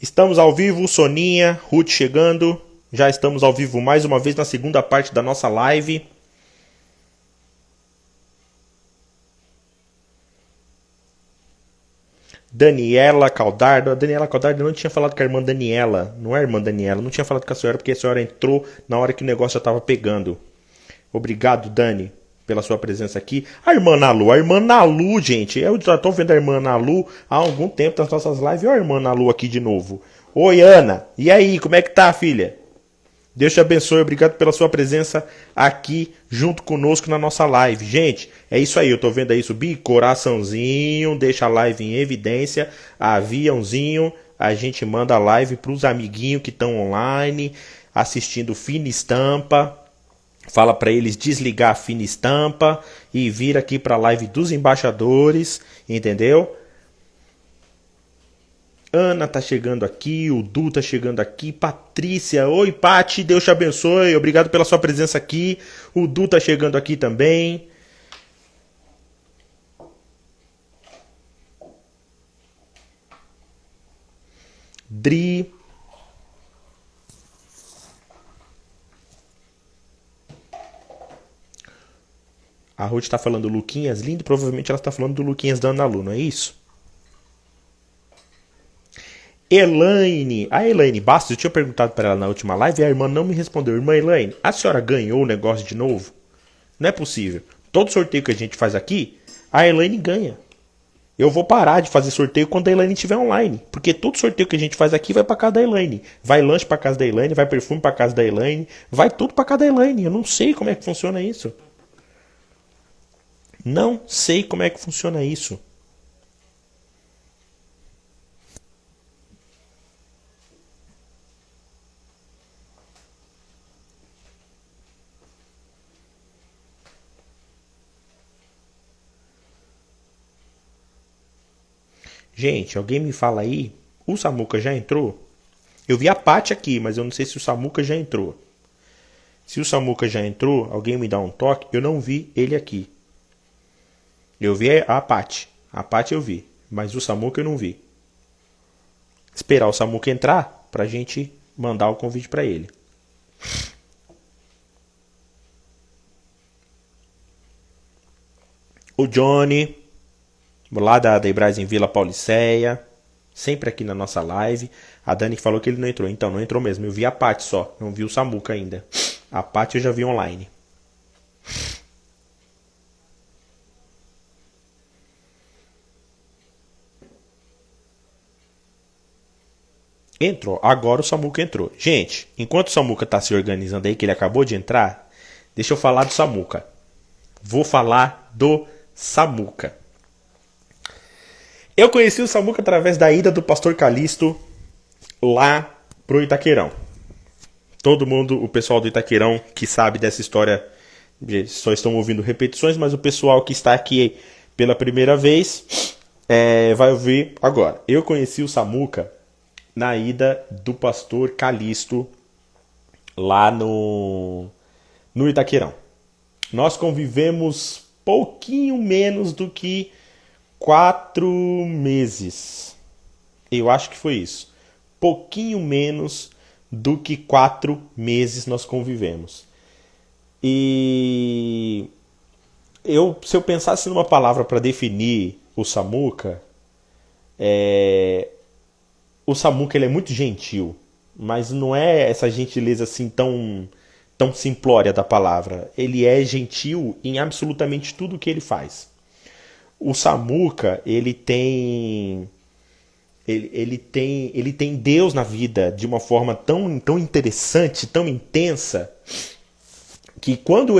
Estamos ao vivo, Soninha, Ruth chegando. Já estamos ao vivo mais uma vez na segunda parte da nossa live. Daniela Caldardo. A Daniela Caldardo não tinha falado com a irmã Daniela. Não é a irmã Daniela. Não tinha falado com a senhora porque a senhora entrou na hora que o negócio já estava pegando. Obrigado, Dani, pela sua presença aqui. A irmã Nalu, gente. Eu já estou vendo a irmã Nalu há algum tempo nas nossas lives. Olha a irmã Nalu aqui de novo. Oi, Ana. E aí, como é que tá, filha? Deus te abençoe, obrigado pela sua presença aqui junto conosco na nossa live. Gente, é isso aí, eu tô vendo aí subir coraçãozinho, deixa a live em evidência, aviãozinho, a gente manda a live pros amiguinhos que estão online, assistindo Fina Estampa, fala para eles desligar a Fina Estampa e vir aqui pra live dos embaixadores, entendeu? Ana tá chegando aqui, o Du tá chegando aqui, Patrícia, oi Pati, Deus te abençoe, obrigado pela sua presença aqui, o Du tá chegando aqui também. Dri. A Ruth tá falando Luquinhas lindo, provavelmente ela tá falando do Luquinhas da Ana Lu, não é isso? Elaine, a Elaine Bastos, eu tinha perguntado para ela na última live e a irmã não me respondeu. Irmã Elaine, a senhora ganhou o negócio de novo? Não é possível. Todo sorteio que a gente faz aqui, a Elaine ganha. Eu vou parar de fazer sorteio quando a Elaine estiver online. Porque todo sorteio que a gente faz aqui vai para casa da Elaine. Vai lanche para casa da Elaine, vai perfume para casa da Elaine, vai tudo para casa da Elaine. Eu não sei como é que funciona isso. Não sei como é que funciona isso. Gente, alguém me fala aí, o Samuca já entrou? Eu vi a Paty aqui, mas eu não sei se o Samuca já entrou. Se o Samuca já entrou, alguém me dá um toque. Eu não vi ele aqui. Eu vi a Paty. A Paty eu vi, mas o Samuca eu não vi. Esperar o Samuca entrar pra gente mandar o convite pra ele. O Johnny, lá da Ibraz em Vila Pauliceia, sempre aqui na nossa live. A Dani falou que ele não entrou. Então, não entrou mesmo. Eu vi a Paty só, não vi o Samuca ainda. A Paty eu já vi online. Entrou. Agora o Samuca entrou. Gente, enquanto o Samuca tá se organizando aí, que ele acabou de entrar, deixa eu falar do Samuca. Vou falar do Samuca. Eu conheci o Samuca através da ida do pastor Calixto lá pro Itaquerão. Todo mundo, o pessoal do Itaquerão que sabe dessa história, só estão ouvindo repetições, mas o pessoal que está aqui pela primeira vez vai ouvir agora. Eu conheci o Samuca na ida do pastor Calixto lá no Itaquerão. Nós convivemos pouquinho menos do que 4 meses. Eu acho que foi isso. Pouquinho menos do que 4 meses nós convivemos. E se eu pensasse numa palavra para definir o Samuca, o Samuca ele é muito gentil, mas não é essa gentileza assim tão simplória da palavra. Ele é gentil em absolutamente tudo que ele faz. O Samuca, ele tem Deus na vida de uma forma tão interessante, tão intensa, que quando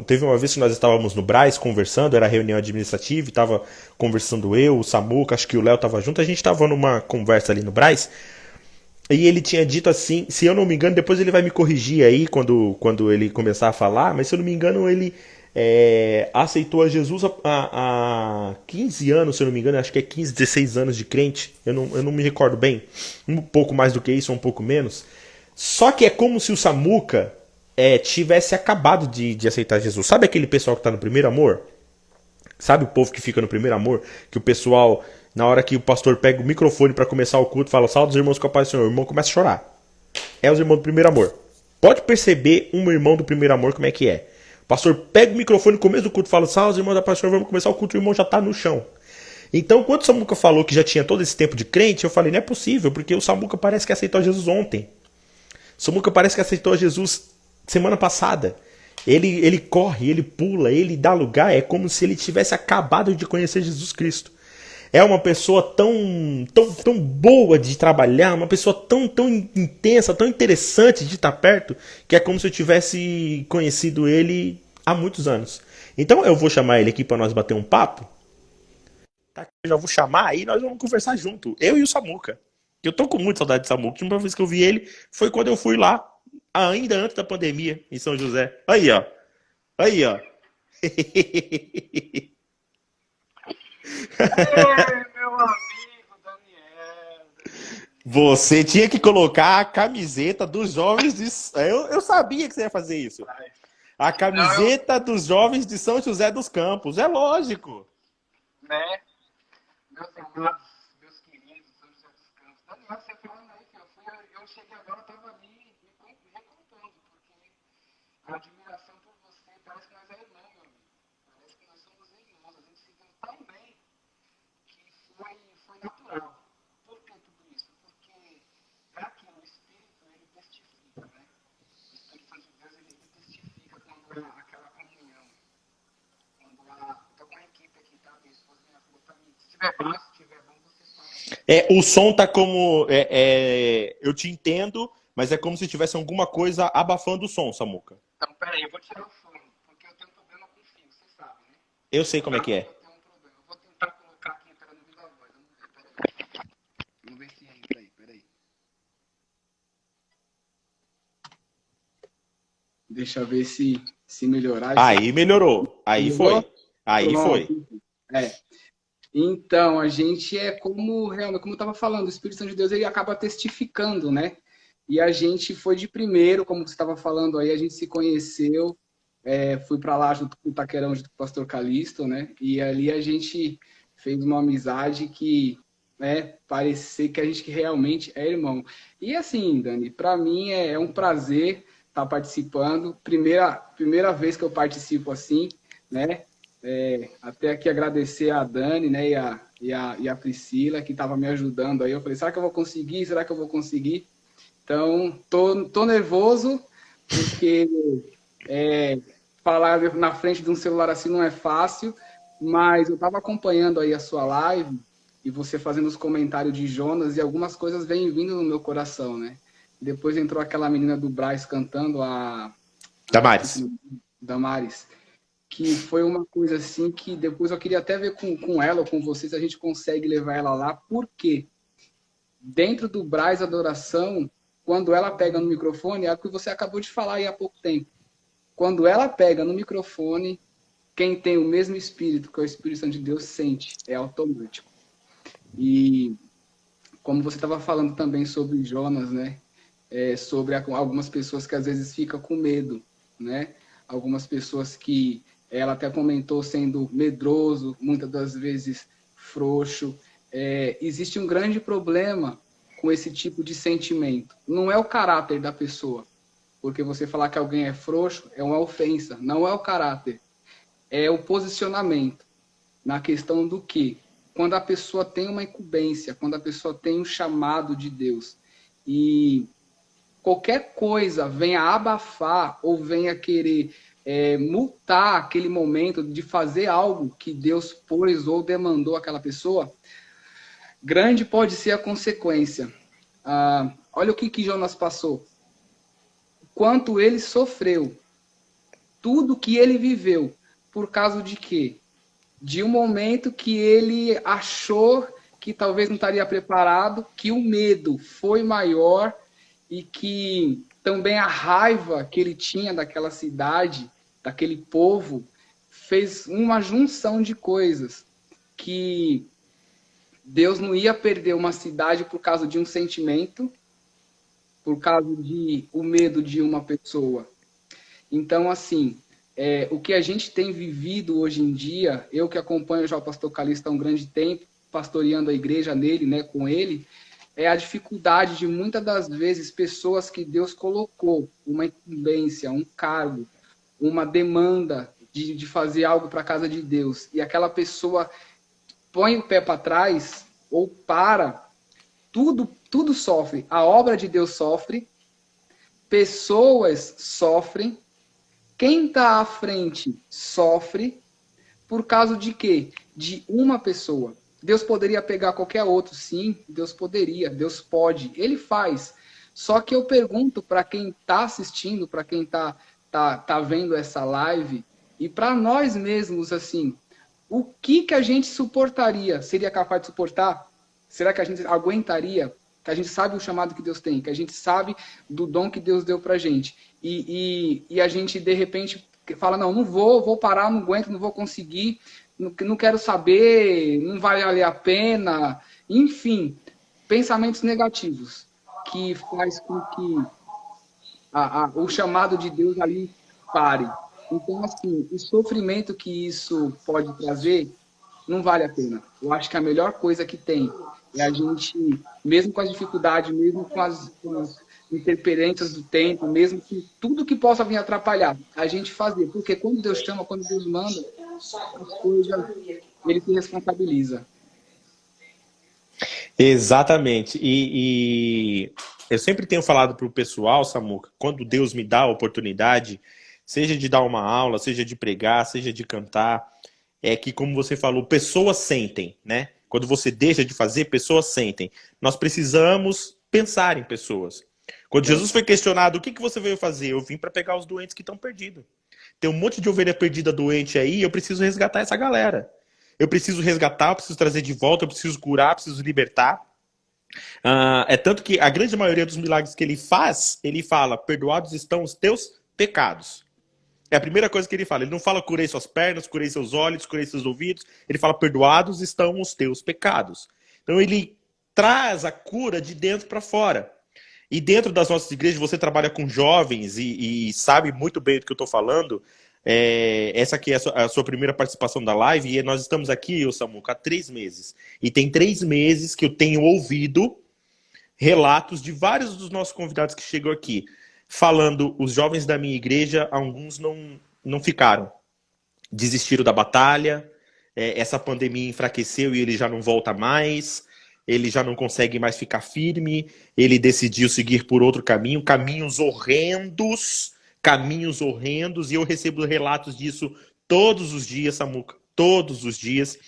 teve uma vez que nós estávamos no Brás conversando, era reunião administrativa, estava conversando eu, o Samuca, acho que o Léo estava junto, a gente estava numa conversa ali no Brás, e ele tinha dito assim, se eu não me engano, depois ele vai me corrigir aí quando ele começar a falar, mas se eu não me engano ele aceitou a Jesus há 15 anos, se eu não me engano, acho que é 15, 16 anos de crente, eu não me recordo bem, um pouco mais do que isso, um pouco menos. Só que é como se o Samuca tivesse acabado de aceitar Jesus. Sabe aquele pessoal que está no primeiro amor? Sabe o povo que fica no primeiro amor? Que o pessoal Na hora que o pastor pega o microfone para começar o culto, fala, salve os irmãos com a paz do Senhor, o irmão começa a chorar. É os irmãos do primeiro amor. Pode perceber um irmão do primeiro amor como é que é. O pastor pega o microfone no começo do culto, fala, salve os irmãos da paz do Senhor, vamos começar o culto, o irmão já tá no chão. Então, quando o Samuca falou que já tinha todo esse tempo de crente, eu falei, não é possível, porque o Samuca parece que aceitou Jesus ontem. O Samuca parece que aceitou Jesus semana passada. Ele corre, ele pula, ele dá lugar, é como se ele tivesse acabado de conhecer Jesus Cristo. É uma pessoa tão boa de trabalhar, uma pessoa tão intensa, tão interessante de estar perto, que é como se eu tivesse conhecido ele há muitos anos. Então eu vou chamar ele aqui para nós bater um papo. Tá? Eu já vou chamar aí, nós vamos conversar junto, eu e o Samuca. Eu tô com muita saudade de Samuca. A última vez que eu vi ele foi quando eu fui lá, ainda antes da pandemia, em São José. Aí, ó. Aí, ó. Ei, meu amigo Daniel. Você tinha que colocar a camiseta dos jovens de. Eu sabia que você ia fazer isso. A camiseta dos jovens de São José dos Campos. É lógico. Né? Meus amados, meus queridos, São José dos Campos. Daniel, você falando aí, que eu cheguei agora, eu estava ali me recontando, porque a admiração por você parece que nós é irmão, meu amigo. Parece que nós somos irmãos. A gente se deu tão bem que foi natural. Por que tudo isso? Porque é aquilo, o Espírito, ele testifica, né? O Espírito Santo de Deus, ele testifica quando há aquela comunhão. Quando há... Estou com a equipe aqui, tá? Minha esposa, minha filha, tá me... Se tiver baixo, se tiver bom, vocês falam. O som tá como. Eu te entendo, mas é como se tivesse alguma coisa abafando o som, Samuca. Então, peraí, eu vou tirar o fone, porque eu tenho um problema com o fio, vocês sabem, né? Eu sei como é que Eu é. tenho um problema. Eu vou tentar colocar aqui entrando no viva voz. Vamos ver, peraí. Vamos ver se entra aí, peraí. Deixa eu ver se melhorar. Aí melhorou. Aí foi. Aí foi. É. Então, a gente é como, realmente, como eu estava falando, o Espírito Santo de Deus, ele acaba testificando, né? E a gente foi de primeiro, como você estava falando aí, a gente se conheceu, fui para lá junto com o Taquerão, junto com o pastor Calixto, né? E ali a gente fez uma amizade que, né, parecia que a gente realmente é irmão. E assim, Dani, para mim é um prazer estar participando. Primeira vez que eu participo assim, né? Até aqui agradecer a Dani, né, e a Priscila, que estava me ajudando aí. Eu falei, será que eu vou conseguir? Será que eu vou conseguir? Então, tô nervoso, porque falar na frente de um celular assim não é fácil, mas eu estava acompanhando aí a sua live e você fazendo os comentários de Jonas e algumas coisas vêm vindo no meu coração, né? Depois entrou aquela menina do Brás cantando, Damares, que foi uma coisa assim que depois eu queria até ver com ela ou com vocês se a gente consegue levar ela lá, porque dentro do Brás Adoração, quando ela pega no microfone, é o que você acabou de falar aí há pouco tempo. Quando ela pega no microfone, quem tem o mesmo espírito que é o Espírito Santo de Deus sente, é automático. E como você estava falando também sobre Jonas, né? Sobre algumas pessoas que às vezes ficam com medo, né? Algumas pessoas que ela até comentou sendo medroso, muitas das vezes frouxo. Existe um grande problema com esse tipo de sentimento. Não é o caráter da pessoa, porque você falar que alguém é frouxo é uma ofensa, não é o caráter, é o posicionamento na questão do que? Quando a pessoa tem uma incumbência, quando a pessoa tem um chamado de Deus e qualquer coisa venha abafar ou venha querer multar aquele momento de fazer algo que Deus pôs ou demandou àquela pessoa, grande pode ser a consequência. Olha o que Jonas passou. Quanto ele sofreu. Tudo que ele viveu. Por causa de quê? De um momento que ele achou que talvez não estaria preparado, que o medo foi maior e que também a raiva que ele tinha daquela cidade, daquele povo, fez uma junção de coisas que Deus não ia perder uma cidade por causa de um sentimento, por causa de o medo de uma pessoa. Então, assim, o que a gente tem vivido hoje em dia, eu que acompanho já o pastor Calixto há um grande tempo, pastoreando a igreja nele, né, com ele, é a dificuldade de muitas das vezes pessoas que Deus colocou uma incumbência, um cargo, uma demanda de fazer algo para a casa de Deus, e aquela pessoa põe o pé para trás ou para, tudo sofre. A obra de Deus sofre, pessoas sofrem, quem está à frente sofre, por causa de quê? De uma pessoa. Deus poderia pegar qualquer outro, sim, Deus poderia, Deus pode, Ele faz. Só que eu pergunto para quem está assistindo, para quem tá vendo essa live, e para nós mesmos, assim, o que a gente suportaria? Seria capaz de suportar? Será que a gente aguentaria? Que a gente sabe o chamado que Deus tem, que a gente sabe do dom que Deus deu pra gente. E a gente, de repente, fala, não vou parar, não aguento, não vou conseguir, não quero saber, não vai valer a pena. Enfim, pensamentos negativos que faz com que o chamado de Deus ali pare. Então, assim, o sofrimento que isso pode trazer não vale a pena. Eu acho que a melhor coisa que tem é a gente, mesmo com as dificuldades, mesmo com as interferências do tempo, mesmo com tudo que possa vir atrapalhar, a gente fazer. Porque quando Deus chama, quando Deus manda, as coisas, ele se responsabiliza. Exatamente. E eu sempre tenho falado para o pessoal, Samuca, quando Deus me dá a oportunidade, seja de dar uma aula, seja de pregar, seja de cantar, é que, como você falou, pessoas sentem, né? Quando você deixa de fazer, pessoas sentem. Nós precisamos pensar em pessoas. Quando Jesus foi questionado, o que você veio fazer? Eu vim para pegar os doentes que estão perdidos. Tem um monte de ovelha perdida doente aí, eu preciso resgatar essa galera. Eu preciso resgatar, eu preciso trazer de volta, eu preciso curar, eu preciso libertar. É tanto que a grande maioria dos milagres que ele faz, ele fala, perdoados estão os teus pecados. É a primeira coisa que ele fala. Ele não fala curei suas pernas, curei seus olhos, curei seus ouvidos. Ele fala perdoados estão os teus pecados. Então ele traz a cura de dentro para fora. E dentro das nossas igrejas, você trabalha com jovens e sabe muito bem do que eu estou falando. Essa aqui é a sua primeira participação da live e nós estamos aqui, Samuca, há 3 meses. E tem 3 meses que eu tenho ouvido relatos de vários dos nossos convidados que chegam aqui, falando, os jovens da minha igreja, alguns não ficaram. Desistiram da batalha, essa pandemia enfraqueceu e ele já não volta mais, ele já não consegue mais ficar firme, ele decidiu seguir por outro caminho, caminhos horrendos, e eu recebo relatos disso todos os dias, Samuca, todos os dias.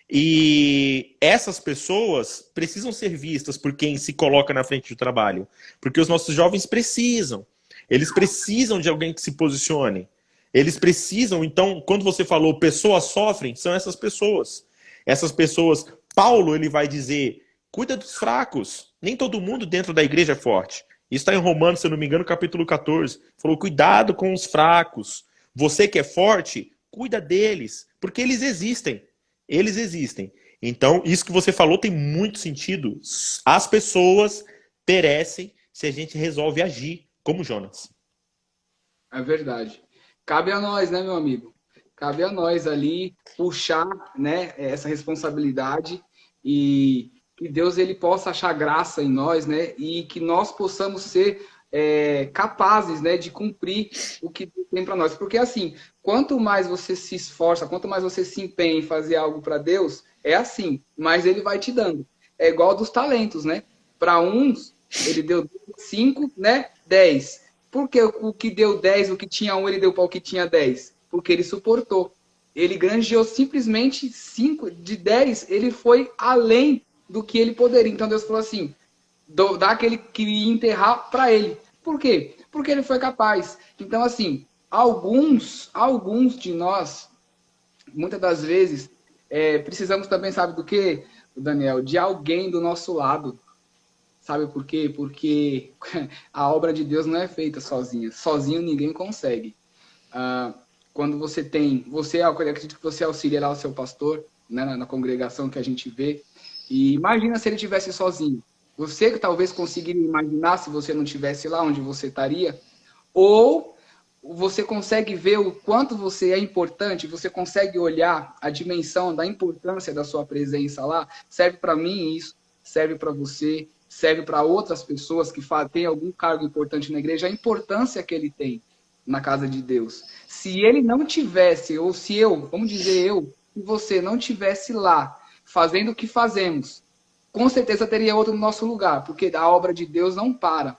E essas pessoas precisam ser vistas por quem se coloca na frente do trabalho. Porque os nossos jovens precisam. Eles precisam de alguém que se posicione. Eles precisam, então, quando você falou pessoas sofrem, são essas pessoas. Essas pessoas, Paulo, ele vai dizer, cuida dos fracos. Nem todo mundo dentro da igreja é forte. Isso está em Romanos, se eu não me engano, capítulo 14. Falou, cuidado com os fracos. Você que é forte, cuida deles, porque eles existem. Eles existem. Então, isso que você falou tem muito sentido. As pessoas perecem se a gente resolve agir, como Jonas. É verdade. Cabe a nós, né, meu amigo? Cabe a nós ali puxar, né, essa responsabilidade e que Deus ele possa achar graça em nós, né, e que nós possamos ser capazes, né, de cumprir o que Deus tem para nós. Porque assim, quanto mais você se esforça, quanto mais você se empenha em fazer algo para Deus, é assim, mas Ele vai te dando. É igual dos talentos, né? Para uns, Ele deu 5, né, 10. Por que o que deu 10, o que tinha 1, Ele deu para o que tinha 10? Porque Ele suportou. Ele granjeou simplesmente 5, de 10, Ele foi além do que Ele poderia. Então Deus falou assim, dá aquele que ia enterrar para ele. Por quê? Porque ele foi capaz. Então, assim, alguns de nós, muitas das vezes, precisamos também, sabe do quê, Daniel? De alguém do nosso lado. Sabe por quê? Porque a obra de Deus não é feita sozinha. Sozinho ninguém consegue. Quando você tem... eu acredito que você auxilia lá o seu pastor, né, na congregação que a gente vê. E imagina se ele estivesse sozinho. Você que talvez conseguiria imaginar se você não estivesse lá onde você estaria, ou você consegue ver o quanto você é importante, você consegue olhar a dimensão da importância da sua presença lá. Serve para mim isso, serve para você, serve para outras pessoas que têm algum cargo importante na igreja, a importância que ele tem na casa de Deus. Se ele não tivesse, ou se eu, vamos dizer eu, se você não tivesse lá fazendo o que fazemos, com certeza teria outro no nosso lugar, porque a obra de Deus não para.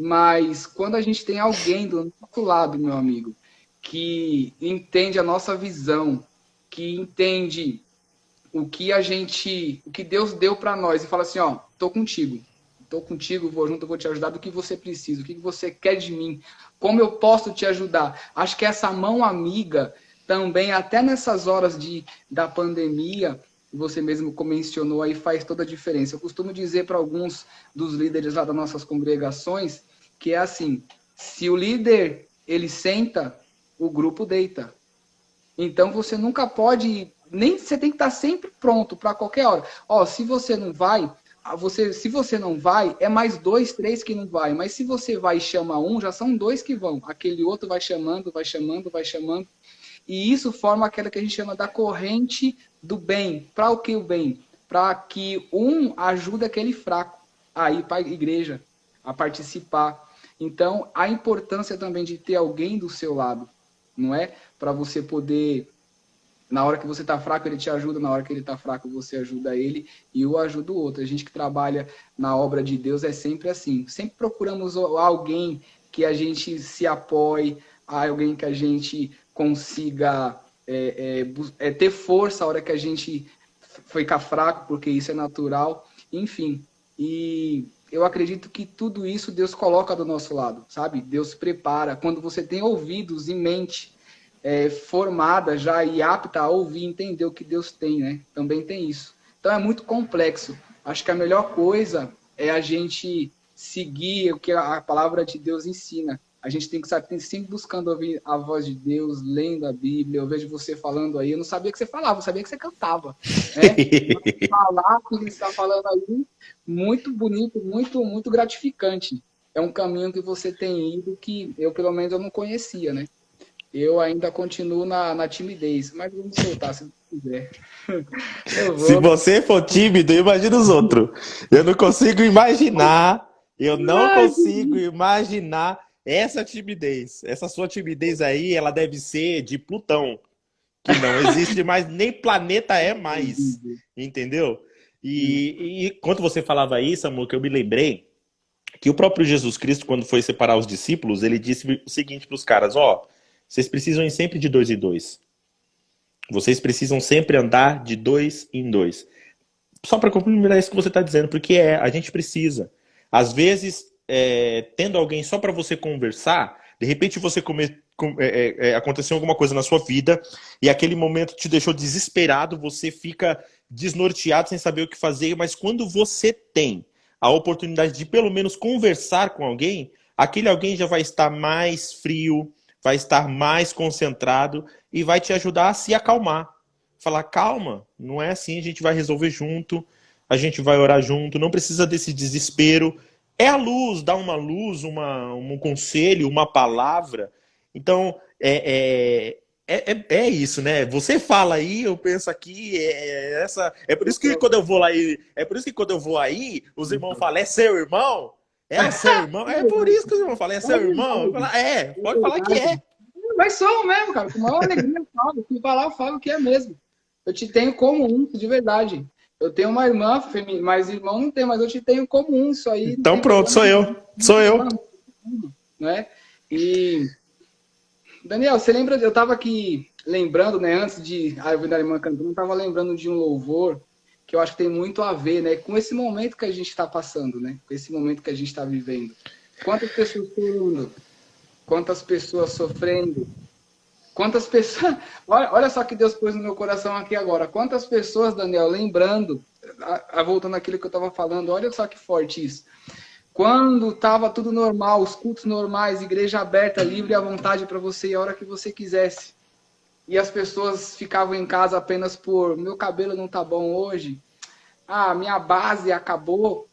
Mas quando a gente tem alguém do nosso lado, meu amigo, que entende a nossa visão, que entende o que Deus deu para nós e fala assim, ó, tô contigo, vou junto, vou te ajudar do que você precisa, o que você quer de mim, como eu posso te ajudar. Acho que essa mão amiga também, até nessas horas da pandemia, você mesmo mencionou aí, faz toda a diferença. Eu costumo dizer para alguns dos líderes lá das nossas congregações que é assim, se o líder ele senta, o grupo deita. Então você nunca pode, nem você tem que estar sempre pronto para qualquer hora. Ó, se você não vai, se você não vai, é mais 2, 3 que não vai. Mas se você vai e chama um, já são 2 que vão. Aquele outro vai chamando, vai chamando, vai chamando. E isso forma aquela que a gente chama da corrente do bem. Para o que o bem? Para que um ajude aquele fraco a ir para a igreja, a participar. Então, a importância também de ter alguém do seu lado, não é? Para você poder, na hora que você está fraco, ele te ajuda, na hora que ele está fraco, você ajuda ele e o ajuda o outro. A gente que trabalha na obra de Deus é sempre assim. Sempre procuramos alguém que a gente se apoie, alguém que a gente consiga ter força a hora que a gente ficar fraco, porque isso é natural. Enfim, e eu acredito que tudo isso Deus coloca do nosso lado, sabe? Deus prepara. Quando você tem ouvidos e mente formada já e apta a ouvir e entender o que Deus tem, né? Também tem isso. Então é muito complexo. Acho que a melhor coisa é a gente seguir o que a palavra de Deus ensina. A gente tem que estar sempre buscando ouvir a voz de Deus, lendo a Bíblia. Eu vejo você falando aí. Eu não sabia que você falava, eu sabia que você cantava. Né? Falar o que você está falando aí, muito bonito, muito, muito gratificante. É um caminho que você tem ido que eu, pelo menos, eu não conhecia, né? Eu ainda continuo na timidez, mas vamos soltar se quiser. Eu Se vou. você for tímido, imagina os outros. Eu não consigo imaginar, eu não Ai, consigo imaginar essa timidez. Essa sua timidez aí, ela deve ser de Plutão, que não existe mais, nem planeta é mais. Entendeu? E quando você falava isso, amor, que eu me lembrei que o próprio Jesus Cristo, quando foi separar os discípulos, ele disse o seguinte para os caras: ó, vocês precisam ir sempre de 2 em 2. Vocês precisam sempre andar de 2 em 2. Só para complementar isso que você está dizendo, porque a gente precisa. Às vezes, tendo alguém só para você conversar, de repente aconteceu alguma coisa na sua vida e aquele momento te deixou desesperado, você fica desnorteado sem saber o que fazer, mas quando você tem a oportunidade de pelo menos conversar com alguém, aquele alguém já vai estar mais frio, vai estar mais concentrado e vai te ajudar a se acalmar. Falar, calma, não é assim, a gente vai resolver junto, a gente vai orar junto, não precisa desse desespero. É a luz, dá uma luz, um conselho, uma palavra. Então, é isso, né? Você fala aí, eu penso aqui, essa. É por isso que quando eu vou lá é por isso que quando eu vou aí, os irmãos falam, é seu irmão? É seu irmão? É por isso que os irmãos falam, é seu irmão? Eu falo, pode falar que é. Mas sou mesmo, cara. Com maior alegria eu falo. Se falar, eu falo que é mesmo. Eu te tenho como um, de verdade. Eu tenho uma irmã, mas irmão não tem, mas eu te tenho como um. Isso aí não Então tem pronto, sou eu. Sou eu. Né? E, Daniel, você lembra? Eu estava aqui lembrando, né? Antes de a irmã cantando, eu estava lembrando de um louvor que eu acho que tem muito a ver, né? Com esse momento que a gente está passando, né? Com esse momento que a gente está vivendo. Quantas pessoas chorando? Quantas pessoas sofrendo? Quantas pessoas... Olha só que Deus pôs no meu coração aqui agora. Quantas pessoas, Daniel, lembrando, voltando àquilo que eu estava falando, olha só que forte isso. Quando estava tudo normal, os cultos normais, igreja aberta, livre à vontade para você ir a hora que você quisesse. E as pessoas ficavam em casa apenas por, meu cabelo não tá bom hoje. Ah, minha base acabou.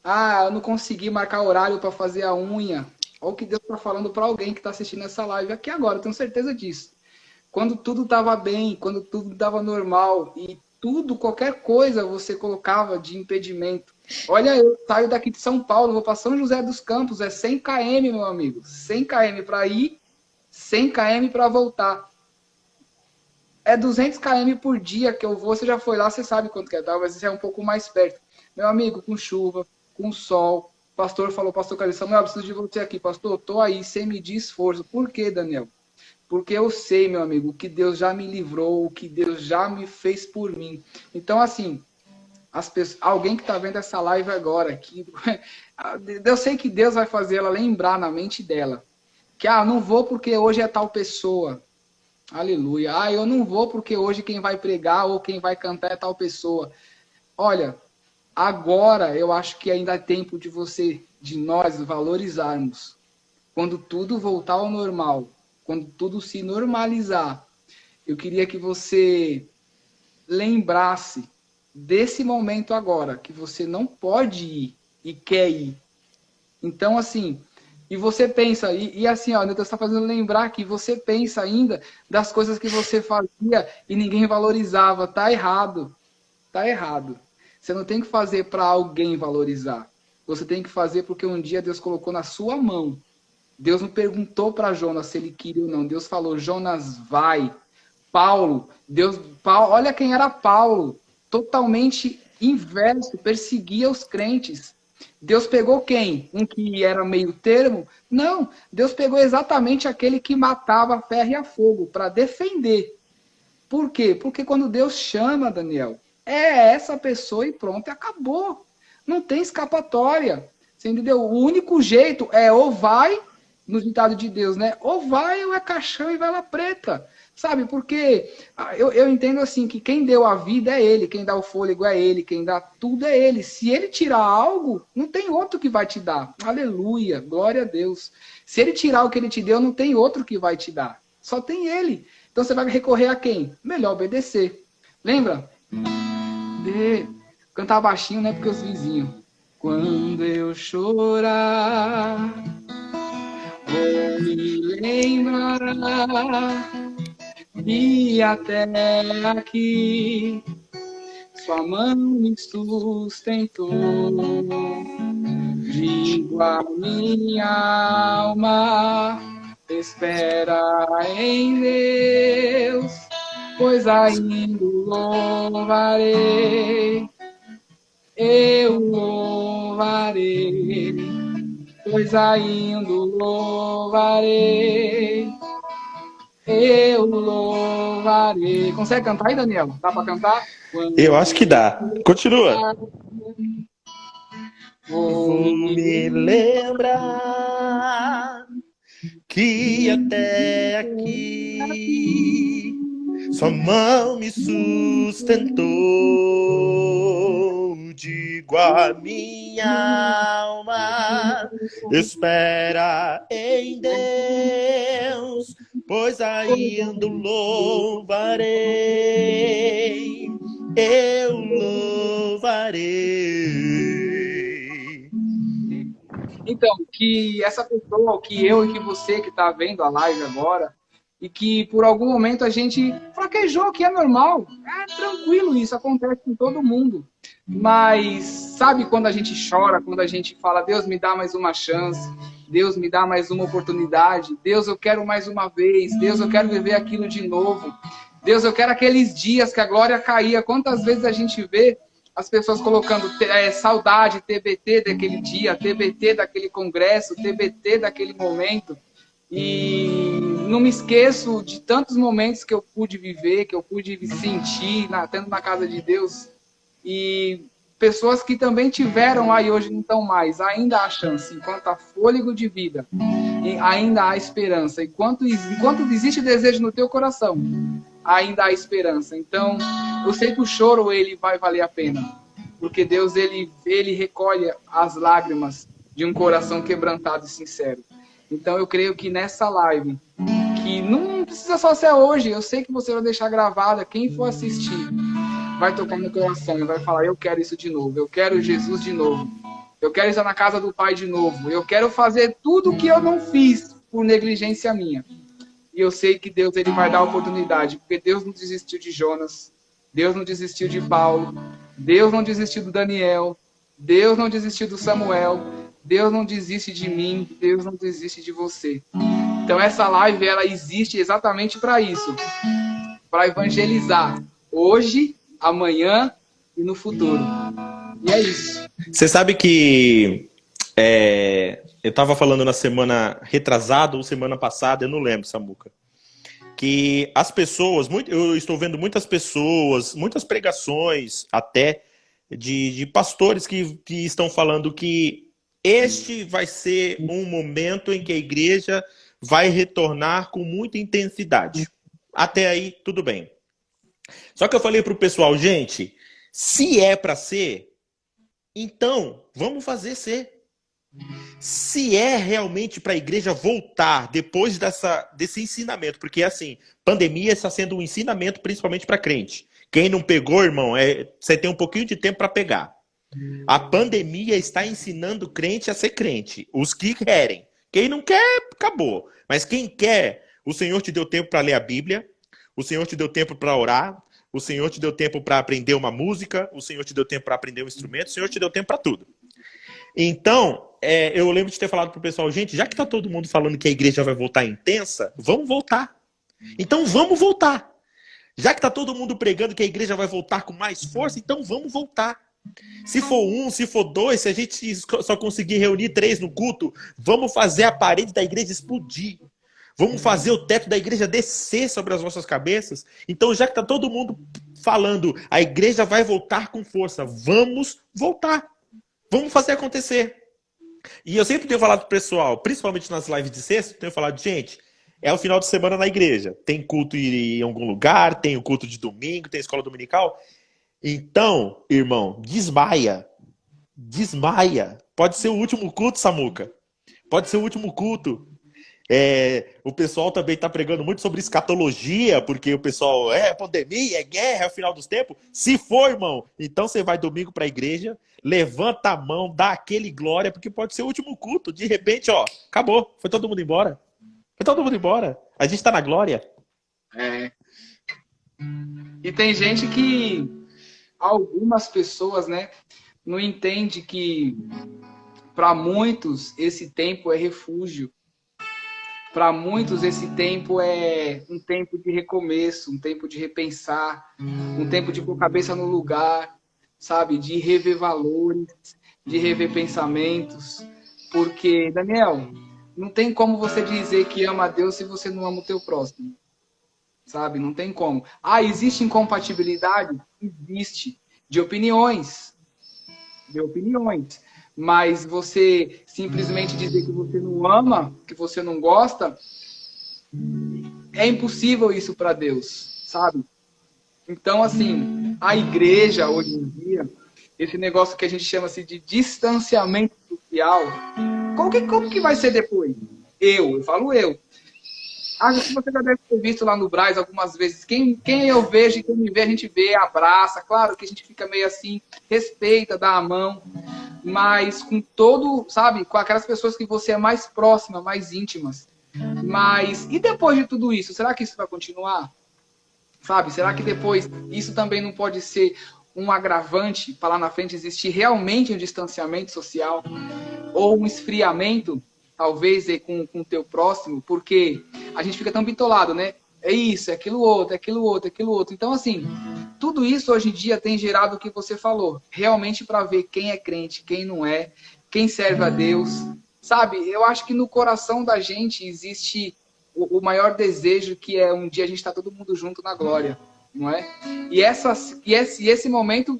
Ah, eu não consegui marcar horário para fazer a unha. Olha o que Deus está falando para alguém que está assistindo essa live aqui agora, eu tenho certeza disso. Quando tudo estava bem, quando tudo estava normal e tudo, qualquer coisa você colocava de impedimento. Olha, eu saio daqui de São Paulo, vou para São José dos Campos, é 100 km, meu amigo. 100 km para ir, 100 km para voltar. É 200 km por dia que eu vou, você já foi lá, você sabe quanto que é, talvez isso é um pouco mais perto. Meu amigo, com chuva, com sol, o pastor falou, pastor Carlos, Samuel, eu preciso de você aqui, pastor, tô aí, sem medir esforço. Por quê, Daniel? Porque eu sei, meu amigo, o que Deus já me livrou, o que Deus já me fez por mim. Então, assim, alguém que está vendo essa live agora, que eu sei que Deus vai fazer ela lembrar na mente dela que, não vou porque hoje é tal pessoa. Aleluia. Eu não vou porque hoje quem vai pregar ou quem vai cantar é tal pessoa. Olha, agora eu acho que ainda é tempo de nós valorizarmos. Quando tudo voltar ao normal, quando tudo se normalizar, eu queria que você lembrasse desse momento agora, que você não pode ir e quer ir. Então, assim, e você pensa, e assim, ó, Deus está fazendo lembrar que você pensa ainda das coisas que você fazia e ninguém valorizava. Tá errado. Tá errado. Você não tem que fazer para alguém valorizar. Você tem que fazer porque um dia Deus colocou na sua mão. Deus não perguntou para Jonas se ele queria ou não. Deus falou, Jonas, vai. Paulo, olha quem era Paulo. Totalmente inverso, perseguia os crentes. Deus pegou quem? Um que era meio termo? Não, Deus pegou exatamente aquele que matava a ferro e a fogo para defender. Por quê? Porque quando Deus chama, Daniel, é essa pessoa e pronto, acabou. Não tem escapatória. Você entendeu? O único jeito é ou vai, no ditado de Deus, né? Ou vai ou é caixão e vai lá preta. Sabe? Porque eu entendo assim que quem deu a vida é ele, quem dá o fôlego é ele, quem dá tudo é ele. Se ele tirar algo, não tem outro que vai te dar. Aleluia, glória a Deus. Se ele tirar o que ele te deu, não tem outro que vai te dar. Só tem ele. Então você vai recorrer a quem? Melhor obedecer. Lembra? Cantar baixinho, né? Porque os vizinhos. Quando eu chorar, vou me lembrar e até aqui sua mão me sustentou. Digo a minha alma, espera em Deus, pois ainda louvarei. Eu louvarei, pois ainda louvarei. Eu louvarei. Consegue cantar aí, Daniel? Dá para cantar? Eu acho que dá. Continua. Vou me lembrar que até aqui sua mão me sustentou. Digo a minha alma, espera em Deus, pois ainda louvarei. Eu louvarei. Então, que essa pessoa, que eu e que você que está vendo a live agora, e que por algum momento a gente fraquejou, que é normal, é tranquilo, isso acontece com todo mundo. Mas sabe quando a gente chora, quando a gente fala, Deus me dá mais uma chance, Deus me dá mais uma oportunidade, Deus eu quero mais uma vez, Deus eu quero viver aquilo de novo, Deus eu quero aqueles dias que a glória caía. Quantas vezes a gente vê as pessoas colocando saudade, TBT daquele dia, TBT daquele congresso, TBT daquele momento. E não me esqueço de tantos momentos que eu pude viver, que eu pude sentir, tendo na casa de Deus. E pessoas que também tiveram lá e hoje não estão mais. Ainda há chance, enquanto há fôlego de vida, ainda há esperança. Enquanto existe desejo no teu coração, ainda há esperança. Então, eu sei que o choro ele vai valer a pena, porque Deus ele recolhe as lágrimas de um coração quebrantado e sincero. Então, eu creio que nessa live, que não precisa só ser hoje, eu sei que você vai deixar gravada, quem for assistir vai tocar no coração e vai falar, eu quero isso de novo, eu quero Jesus de novo. Eu quero estar na casa do Pai de novo. Eu quero fazer tudo o que eu não fiz por negligência minha. E eu sei que Deus ele vai dar a oportunidade, porque Deus não desistiu de Jonas, Deus não desistiu de Paulo, Deus não desistiu do Daniel, Deus não desistiu do Samuel, Deus não desiste de mim, Deus não desiste de você. Então essa live ela existe exatamente para isso, para evangelizar hoje, amanhã e no futuro. E é isso. Você sabe que eu estava falando na semana retrasada ou semana passada, eu não lembro, Samuca, que as pessoas, eu estou vendo muitas pessoas, muitas pregações até de pastores que estão falando que este vai ser um momento em que a igreja vai retornar com muita intensidade. Até aí, tudo bem. Só que eu falei para o pessoal, gente, se é para ser, então vamos fazer ser. Se é realmente para a igreja voltar depois desse ensinamento, porque assim, pandemia está sendo um ensinamento principalmente para crente. Quem não pegou, irmão, você tem um pouquinho de tempo para pegar. A pandemia está ensinando crente a ser crente. Os que querem. Quem não quer, acabou. Mas quem quer, o Senhor te deu tempo para ler a Bíblia, o Senhor te deu tempo para orar, o Senhor te deu tempo para aprender uma música, o Senhor te deu tempo para aprender um instrumento, o Senhor te deu tempo para tudo. Então, eu lembro de ter falado pro pessoal, gente, já que tá todo mundo falando que a igreja vai voltar intensa, vamos voltar. Então vamos voltar. Já que tá todo mundo pregando que a igreja vai voltar com mais força, então vamos voltar. Se for 1, se for 2, se a gente só conseguir reunir 3 no culto, vamos fazer a parede da igreja explodir. Vamos fazer o teto da igreja descer sobre as nossas cabeças. Então, já que tá todo mundo falando, a igreja vai voltar com força, vamos voltar. Vamos fazer acontecer. E eu sempre tenho falado pro pessoal, principalmente nas lives de sexta, tenho falado, gente, é o final de semana na igreja. Tem culto em algum lugar, tem o culto de domingo, tem escola dominical. Então, irmão, desmaia. Desmaia. Pode ser o último culto, Samuca. Pode ser o último culto. O pessoal também está pregando muito sobre escatologia, porque o pessoal pandemia, é guerra, é o final dos tempos. Se for, irmão, então você vai domingo para a igreja, levanta a mão, dá aquele glória, porque pode ser o último culto. De repente, ó, acabou. Foi todo mundo embora. Foi todo mundo embora. A gente está na glória. E tem gente que, algumas pessoas, né, não entende que para muitos esse tempo é refúgio. Para muitos, esse tempo é um tempo de recomeço, um tempo de repensar, um tempo de pôr a cabeça no lugar, sabe? De rever valores, de rever pensamentos. Porque, Daniel, não tem como você dizer que ama a Deus se você não ama o teu próximo. Sabe? Não tem como. Existe incompatibilidade? Existe. De opiniões. De opiniões. Mas você simplesmente dizer que você não ama, que você não gosta, é impossível isso para Deus, sabe? Então, assim, a igreja hoje em dia, esse negócio que a gente chama assim, de distanciamento social, como que vai ser depois? Eu falo eu. Acho que você já deve ter visto lá no Brás algumas vezes. Quem eu vejo e quem me vê, a gente vê, abraça. Claro que a gente fica meio assim, respeita, dá a mão. Mas com todo, sabe, com aquelas pessoas que você é mais próxima, mais íntimas. Mas, e depois de tudo isso, será que isso vai continuar? Sabe, será que depois isso também não pode ser um agravante para lá na frente existir realmente um distanciamento social? Ou um esfriamento, talvez, com o teu próximo? Porque a gente fica tão bitolado, né? É isso, é aquilo outro, é aquilo outro, é aquilo outro. Então, assim, tudo isso hoje em dia tem gerado o que você falou. Realmente para ver quem é crente, quem não é, quem serve a Deus. Sabe, eu acho que no coração da gente existe o maior desejo, que é um dia a gente estar todo mundo junto na glória, não é? E esse momento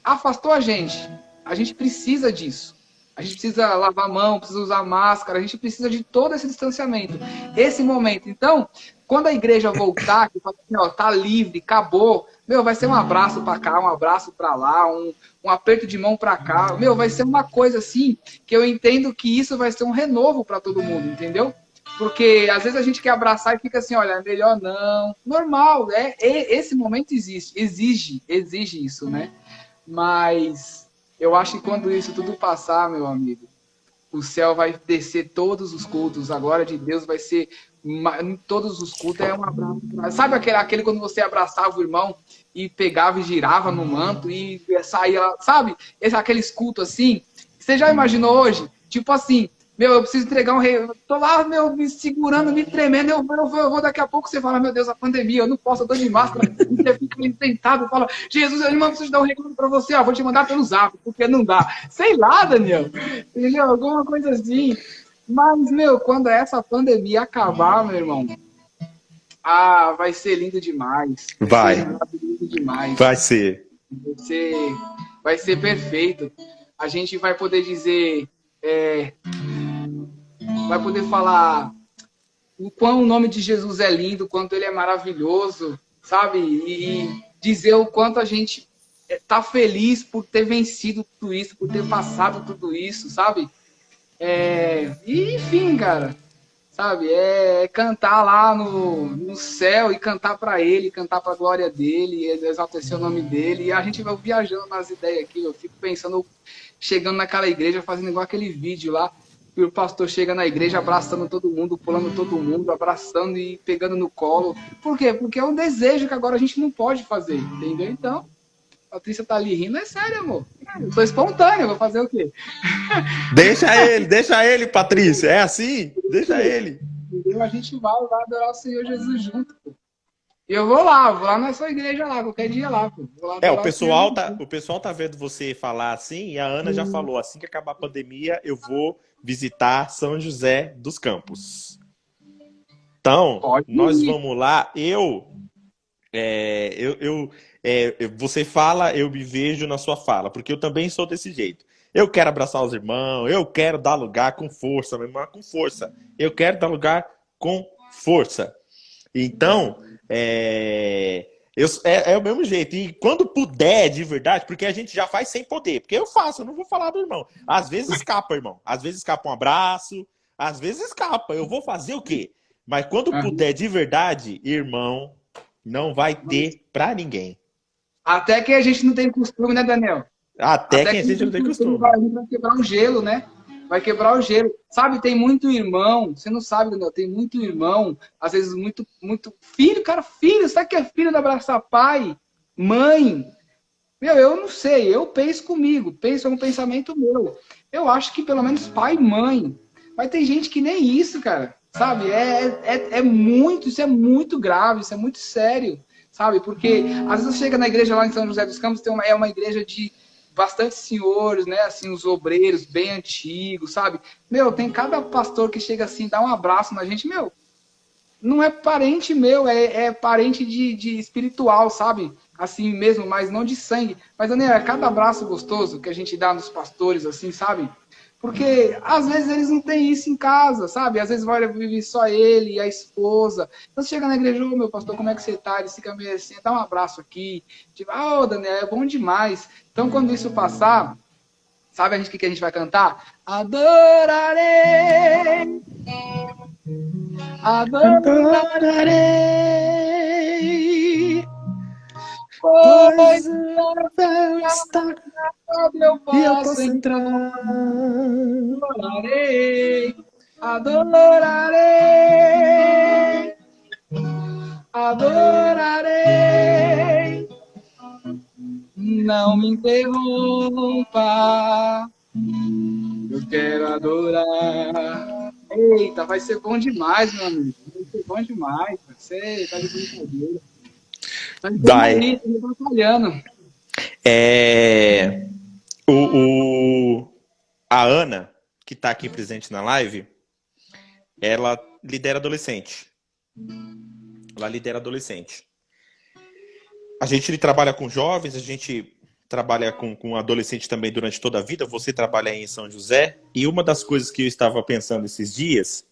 afastou a gente. A gente precisa disso. A gente precisa lavar a mão, precisa usar máscara, a gente precisa de todo esse distanciamento. Esse momento. Então, quando a igreja voltar, que fala assim, ó, tá livre, acabou, vai ser um abraço para cá, um abraço para lá, um aperto de mão para cá. Vai ser uma coisa assim, que eu entendo que isso vai ser um renovo para todo mundo, entendeu? Porque às vezes a gente quer abraçar e fica assim, olha, melhor não. Normal, esse momento exige isso, né? Mas Eu acho que quando isso tudo passar, meu amigo, o céu vai descer todos os cultos, a glória de Deus vai ser em todos os cultos, é um abraço. Sabe aquele quando você abraçava o irmão e pegava e girava no manto e saía, sabe? Aqueles cultos assim. Você já imaginou hoje? Tipo assim, meu, eu preciso entregar um rei. Eu tô lá, meu, me segurando, me tremendo. Eu vou daqui a pouco. Você fala, meu Deus, a pandemia, eu não posso, eu tô de máscara. E você fica ali sentado e fala, Jesus, eu não preciso dar um recado pra você. Ó, vou te mandar pelo zap, porque não dá. Sei lá, Daniel. Entendeu? Alguma coisa assim. Mas, meu, quando essa pandemia acabar, meu irmão, vai ser lindo demais. Vai ser maravilhoso demais. Vai ser. Vai ser perfeito. A gente vai poder dizer. Vai poder falar o quão o nome de Jesus é lindo, o quanto ele é maravilhoso, sabe? E dizer o quanto a gente tá feliz por ter vencido tudo isso, por ter passado tudo isso, sabe? E enfim, cara, sabe? Cantar lá no céu e cantar para ele, cantar para a glória dele, exaltar o nome dele. E a gente vai viajando nas ideias aqui. Eu fico pensando, chegando naquela igreja, fazendo igual aquele vídeo lá, que o pastor chega na igreja abraçando todo mundo, pulando todo mundo, abraçando e pegando no colo. Por quê? Porque é um desejo que agora a gente não pode fazer, entendeu? Então, a Patrícia tá ali rindo, é sério, amor. Eu sou espontâneo, vou fazer o quê? Deixa ele, Patrícia. É assim? Deixa ele. Entendeu? A gente vai adorar o Senhor Jesus junto, pô. E eu vou lá nessa igreja lá, qualquer dia lá, pô. Vou lá O pessoal tá vendo você falar assim, e a Ana já falou, assim que acabar a pandemia, eu vou visitar São José dos Campos. Então, nós vamos lá. Você fala, eu me vejo na sua fala, porque eu também sou desse jeito. Eu quero abraçar os irmãos, eu quero dar lugar com força, meu irmão, com força. Eu quero dar lugar com força. Então, é o mesmo jeito. E quando puder, de verdade, porque a gente já faz sem poder. Porque eu não vou falar do irmão. Às vezes escapa, irmão. Às vezes escapa um abraço, às vezes escapa. Eu vou fazer o quê? Mas quando puder, de verdade, irmão, não vai ter pra ninguém. Até que a gente não tem costume, né, Daniel? Até que a gente não tem costume. Vai quebrar o gelo, né? Vai quebrar o gelo. Sabe, tem muito irmão, você não sabe, Daniel, tem muito irmão, às vezes muito filho, cara, filho, sabe que é filho de abraçar pai, mãe? Meu, eu não sei, eu penso comigo, é um pensamento meu. Eu acho que pelo menos pai e mãe. Mas tem gente que nem isso, cara, sabe? Isso é muito grave, isso é muito sério, sabe? Porque às vezes chega na igreja lá em São José dos Campos, é uma igreja de bastante senhores, né? Assim, os obreiros bem antigos, sabe? Meu, tem cada pastor que chega assim, dá um abraço na gente, meu, não é parente meu, é parente de espiritual, sabe? Assim mesmo, mas não de sangue. Mas, Daniel, é cada abraço gostoso que a gente dá nos pastores, assim, sabe? Porque às vezes eles não têm isso em casa, sabe? Às vezes vai viver só ele e a esposa. Então você chega na igreja, ô meu pastor, como é que você tá? Ele fica meio assim, dá um abraço aqui. Tipo, Daniel, é bom demais. Então quando isso passar, sabe o que a gente vai cantar? Adorarei. Adorarei. Pois o véu está eu posso entrar. Adorarei. Adorarei. Não me interrompa. Eu quero adorar. Eita, vai ser bom demais, meu amigo. Vai ser bom demais. Você tá de brincadeira. Vai. A Ana, que está aqui presente na live, ela lidera adolescente. A gente trabalha com jovens, a gente trabalha com adolescente também durante toda a vida. Você trabalha aí em São José. E uma das coisas que eu estava pensando esses dias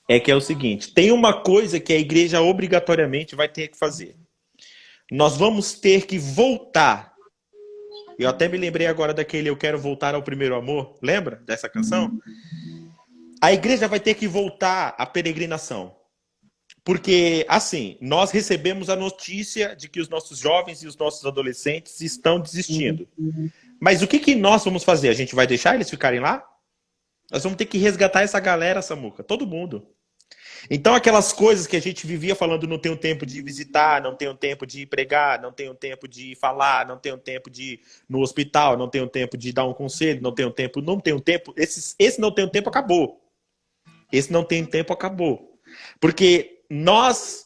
é que é o seguinte: tem uma coisa que a igreja obrigatoriamente vai ter que fazer. Nós vamos ter que voltar. Eu até me lembrei agora daquele Eu Quero Voltar ao Primeiro Amor. Lembra dessa canção? A igreja vai ter que voltar à peregrinação. Porque, assim, nós recebemos a notícia de que os nossos jovens e os nossos adolescentes estão desistindo. Mas o que nós vamos fazer? A gente vai deixar eles ficarem lá? Nós vamos ter que resgatar essa galera, Samuca, todo mundo. Então, aquelas coisas que a gente vivia falando, não tenho tempo de visitar, não tenho tempo de pregar, não tenho tempo de falar, não tenho tempo de ir no hospital, não tenho tempo de dar um conselho, não tenho tempo, não tenho tempo. Esse não tenho tempo acabou. Esse não tem tempo acabou. Porque nós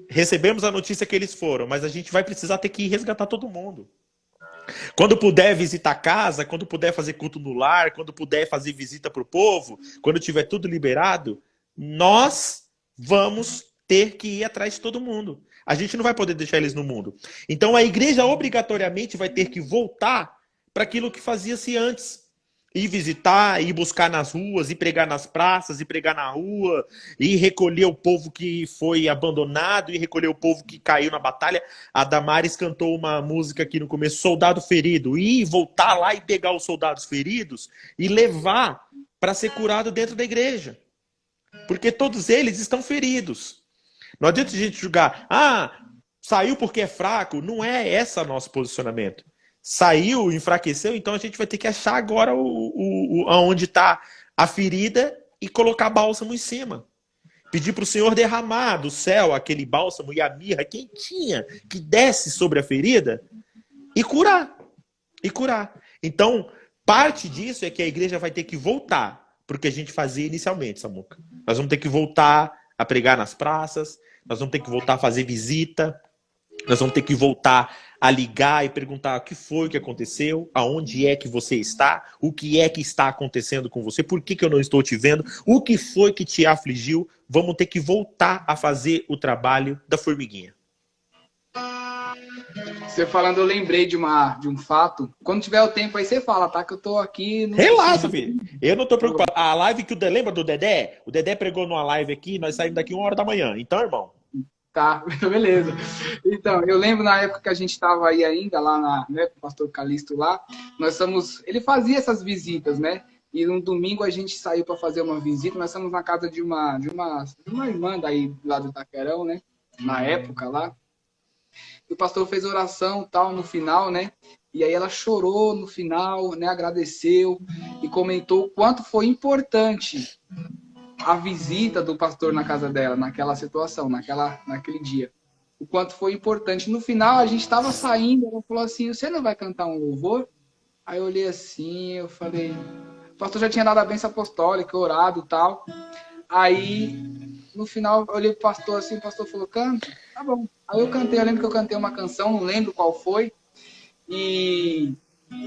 recebemos a notícia que eles foram, mas a gente vai precisar ter que ir resgatar todo mundo. Quando puder visitar casa, quando puder fazer culto no lar, quando puder fazer visita para o povo, quando tiver tudo liberado, nós vamos ter que ir atrás de todo mundo. A gente não vai poder deixar eles no mundo. Então a igreja obrigatoriamente vai ter que voltar para aquilo que fazia-se antes. Ir visitar, ir buscar nas ruas, ir pregar nas praças, ir pregar na rua, ir recolher o povo que foi abandonado, ir recolher o povo que caiu na batalha. A Damares cantou uma música aqui no começo, Soldado Ferido. Ir voltar lá e pegar os soldados feridos e levar para ser curado dentro da igreja. Porque todos eles estão feridos. Não adianta a gente julgar, saiu porque é fraco. Não é esse o nosso posicionamento. Saiu, enfraqueceu, então a gente vai ter que achar agora onde está a ferida e colocar bálsamo em cima. Pedir para o Senhor derramar do céu aquele bálsamo e a mirra quentinha que desce sobre a ferida e curar. E curar. Então, parte disso é que a igreja vai ter que voltar para o que a gente fazia inicialmente, Samuca. Nós vamos ter que voltar a pregar nas praças, nós vamos ter que voltar a fazer visita, nós vamos ter que voltar a ligar e perguntar o que foi que aconteceu, aonde é que você está, o que é que está acontecendo com você, por que eu não estou te vendo, o que foi que te afligiu. Vamos ter que voltar a fazer o trabalho da formiguinha. Você falando, eu lembrei de um fato. Quando tiver o tempo aí, você fala, tá? Que eu tô aqui... Relaxa, filho. Eu não tô preocupado. A live que lembra do Dedé? O Dedé pregou numa live aqui, nós saímos daqui 1h da manhã. Então, irmão... Tá, beleza. Então, eu lembro na época que a gente estava aí ainda, lá com o pastor Calixto lá, ele fazia essas visitas, né? E um domingo a gente saiu para fazer uma visita, nós estamos na casa de uma irmã daí, lá do Itaquerão, né? Na época lá. E o pastor fez oração tal no final, né? E aí ela chorou no final, né? Agradeceu e comentou o quanto foi importante a visita do pastor na casa dela, naquela situação, naquele dia. O quanto foi importante. No final, a gente estava saindo, ela falou assim, você não vai cantar um louvor? Aí eu olhei assim, eu falei... O pastor já tinha dado a bênção apostólica, orado e tal. Aí, no final, eu olhei pro pastor assim, o pastor falou, canta? Tá bom. Aí eu cantei, eu lembro que eu cantei uma canção, não lembro qual foi. E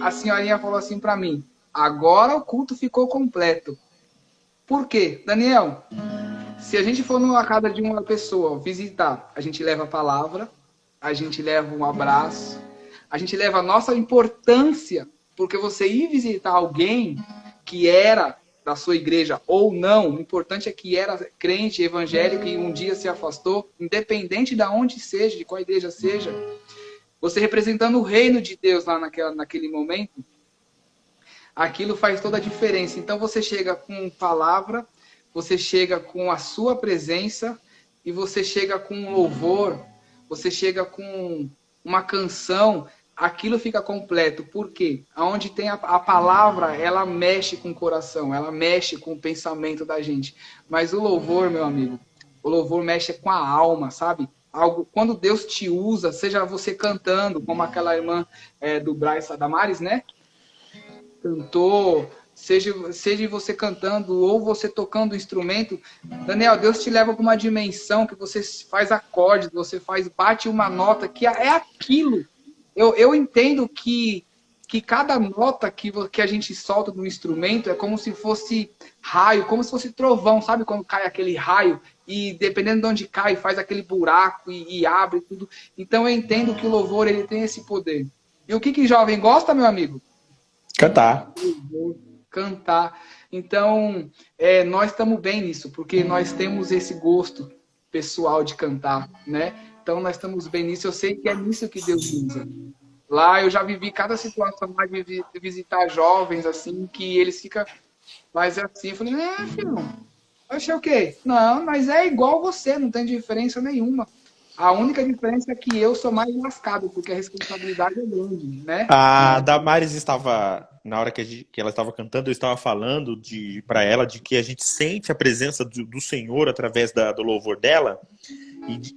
a senhorinha falou assim para mim, agora o culto ficou completo. Por quê? Daniel, se a gente for numa casa de uma pessoa visitar, a gente leva a palavra, a gente leva um abraço, a gente leva a nossa importância, porque você ir visitar alguém que era da sua igreja ou não, o importante é que era crente, evangélico e um dia se afastou, independente de onde seja, de qual igreja seja, você representando o reino de Deus lá naquele momento, aquilo faz toda a diferença. Então você chega com palavra, você chega com a sua presença e você chega com um louvor, você chega com uma canção, aquilo fica completo. Por quê? Onde tem a palavra, ela mexe com o coração, ela mexe com o pensamento da gente. Mas o louvor, meu amigo, o louvor mexe com a alma, sabe? Quando Deus te usa, seja você cantando, como aquela irmã do Braz Damares, né? Cantou, seja você cantando ou você tocando o instrumento, Daniel, Deus te leva para uma dimensão que você faz acordes, você bate uma nota que é aquilo. Eu entendo que cada nota que a gente solta no instrumento é como se fosse raio, como se fosse trovão, sabe quando cai aquele raio e dependendo de onde cai faz aquele buraco e abre tudo. Então eu entendo que o louvor ele tem esse poder. E o que jovem gosta, meu amigo? Cantar. Cantar. Então, nós estamos bem nisso, porque nós temos esse gosto pessoal de cantar, né? Então, nós estamos bem nisso. Eu sei que é nisso que Deus usa. Lá, eu já vivi cada situação lá de visitar jovens, assim, que eles ficam mais assim. Eu falei, filho, eu achei o quê? Não, mas é igual você, não tem diferença nenhuma. A única diferença é que eu sou mais lascado, porque a responsabilidade é grande, né? A Damares estava, na hora que ela estava cantando, eu estava falando para ela de que a gente sente a presença do Senhor através do louvor dela.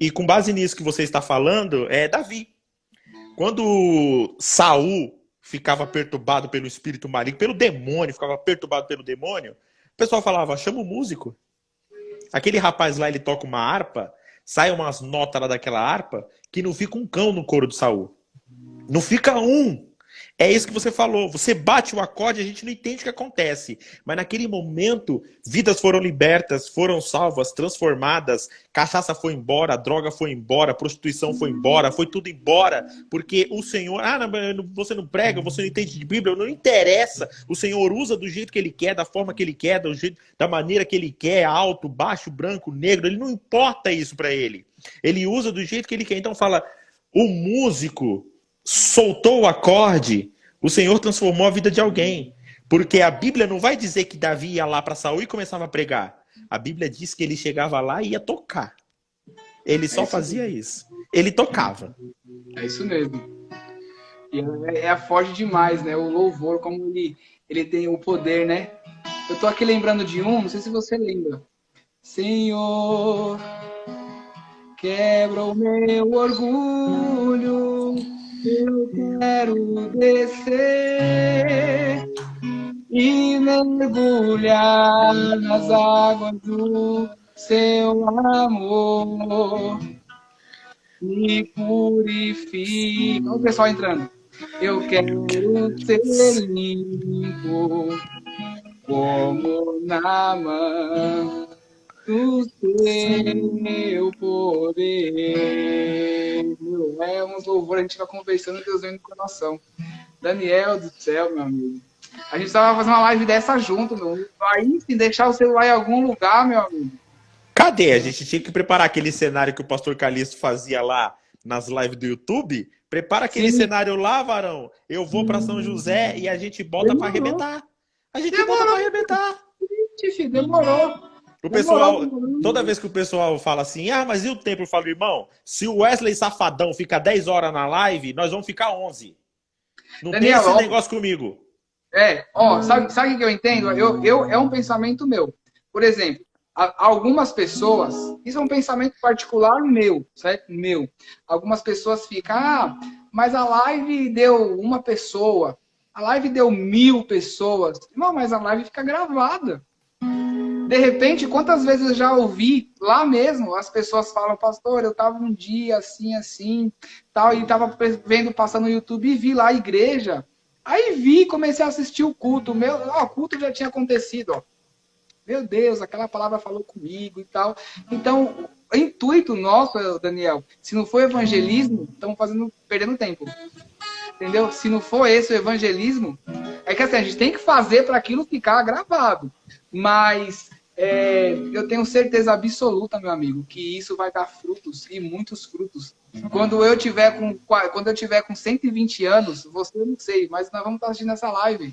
E com base nisso que você está falando, é Davi. Quando Saul ficava perturbado pelo espírito maligno, pelo demônio, ficava perturbado pelo demônio, o pessoal falava, chama o músico. Aquele rapaz lá, ele toca uma harpa, sai umas notas lá daquela harpa, que não fica um cão no couro de Saul. Não fica um. É isso que você falou. Você bate o acorde, a gente não entende o que acontece. Mas naquele momento, vidas foram libertas, foram salvas, transformadas. Cachaça foi embora, droga foi embora, prostituição foi embora, foi tudo embora. Porque o Senhor... você não prega, você não entende de Bíblia, não interessa. O Senhor usa do jeito que Ele quer, da forma que Ele quer, da maneira que Ele quer, alto, baixo, branco, negro. Ele não importa isso para Ele. Ele usa do jeito que Ele quer. Então fala, o músico soltou o acorde, o Senhor transformou a vida de alguém. Porque a Bíblia não vai dizer que Davi ia lá para Saul e começava a pregar. A Bíblia diz que ele chegava lá e ia tocar. Ele só fazia isso. Ele tocava. É isso mesmo. E foge demais, né? O louvor, como ele tem o poder, né? Eu tô aqui lembrando de um, não sei se você lembra. Senhor, quebra o meu orgulho, eu quero descer e mergulhar nas águas do seu amor. Me purifica. Olha o pessoal entrando. Eu quero ser limpo como na mão do seu poder. É uns louvores, a gente vai conversando, Deus vem no coração. Daniel do céu, meu amigo. A gente tava fazendo uma live dessa junto, meu. Aí, se deixar o celular em algum lugar, meu amigo. Cadê? A gente tinha que preparar aquele cenário que o pastor Calixto fazia lá nas lives do YouTube. Prepara aquele cenário lá, varão. Eu vou para São José e a gente bota para arrebentar. A gente bota para arrebentar. Demorou. O pessoal, toda vez que o pessoal fala assim, mas e o tempo? Eu falo, irmão, se o Wesley Safadão fica 10 horas na live, nós vamos ficar 11. Não Daniel, tem esse negócio comigo. Sabe o que eu entendo? É um pensamento meu. Por exemplo, algumas pessoas, isso é um pensamento particular meu, certo? Meu. Algumas pessoas ficam, mas a live deu uma pessoa, a live deu 1000 pessoas. Não, mas a live fica gravada. De repente, quantas vezes eu já ouvi lá mesmo, as pessoas falam, pastor, eu tava um dia assim, tal, e tava vendo, passando no YouTube e vi lá a igreja. Aí comecei a assistir o culto. O culto já tinha acontecido, ó. Meu Deus, aquela palavra falou comigo e tal. Então, o intuito nosso, Daniel, se não for evangelismo, estamos perdendo tempo. Entendeu? Se não for esse o evangelismo, é que assim, a gente tem que fazer para aquilo ficar gravado. Mas eu tenho certeza absoluta, meu amigo, que isso vai dar frutos e muitos frutos. Quando eu tiver com 120 anos, você eu não sei, mas nós vamos estar assistindo essa live.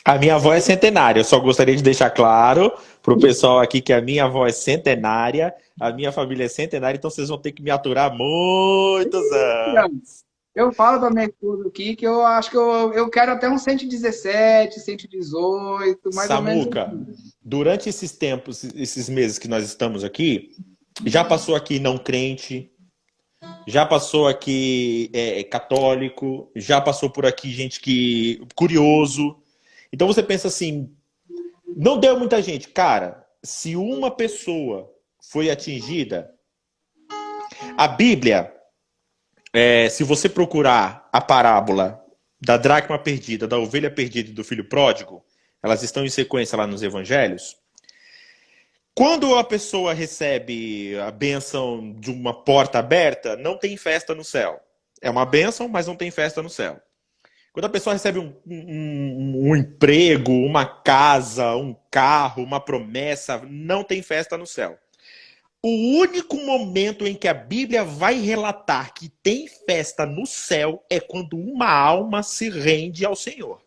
A minha avó é centenária. Eu só gostaria de deixar claro pro pessoal aqui que a minha avó é centenária, a minha família é centenária, então vocês vão ter que me aturar muitos anos. Eu falo pra minha esposa aqui que eu acho que eu quero até uns 117, 118, mais Samuca, ou menos. Durante esses tempos, esses meses que nós estamos aqui, já passou aqui não crente, já passou aqui católico, já passou por aqui gente curioso. Então você pensa assim, não deu muita gente. Cara, se uma pessoa foi atingida, a Bíblia, se você procurar a parábola da dracma perdida, da ovelha perdida e do filho pródigo, elas estão em sequência lá nos evangelhos. Quando a pessoa recebe a bênção de uma porta aberta, não tem festa no céu. É uma bênção, mas não tem festa no céu. Quando a pessoa recebe um emprego, uma casa, um carro, uma promessa, não tem festa no céu. O único momento em que a Bíblia vai relatar que tem festa no céu é quando uma alma se rende ao Senhor.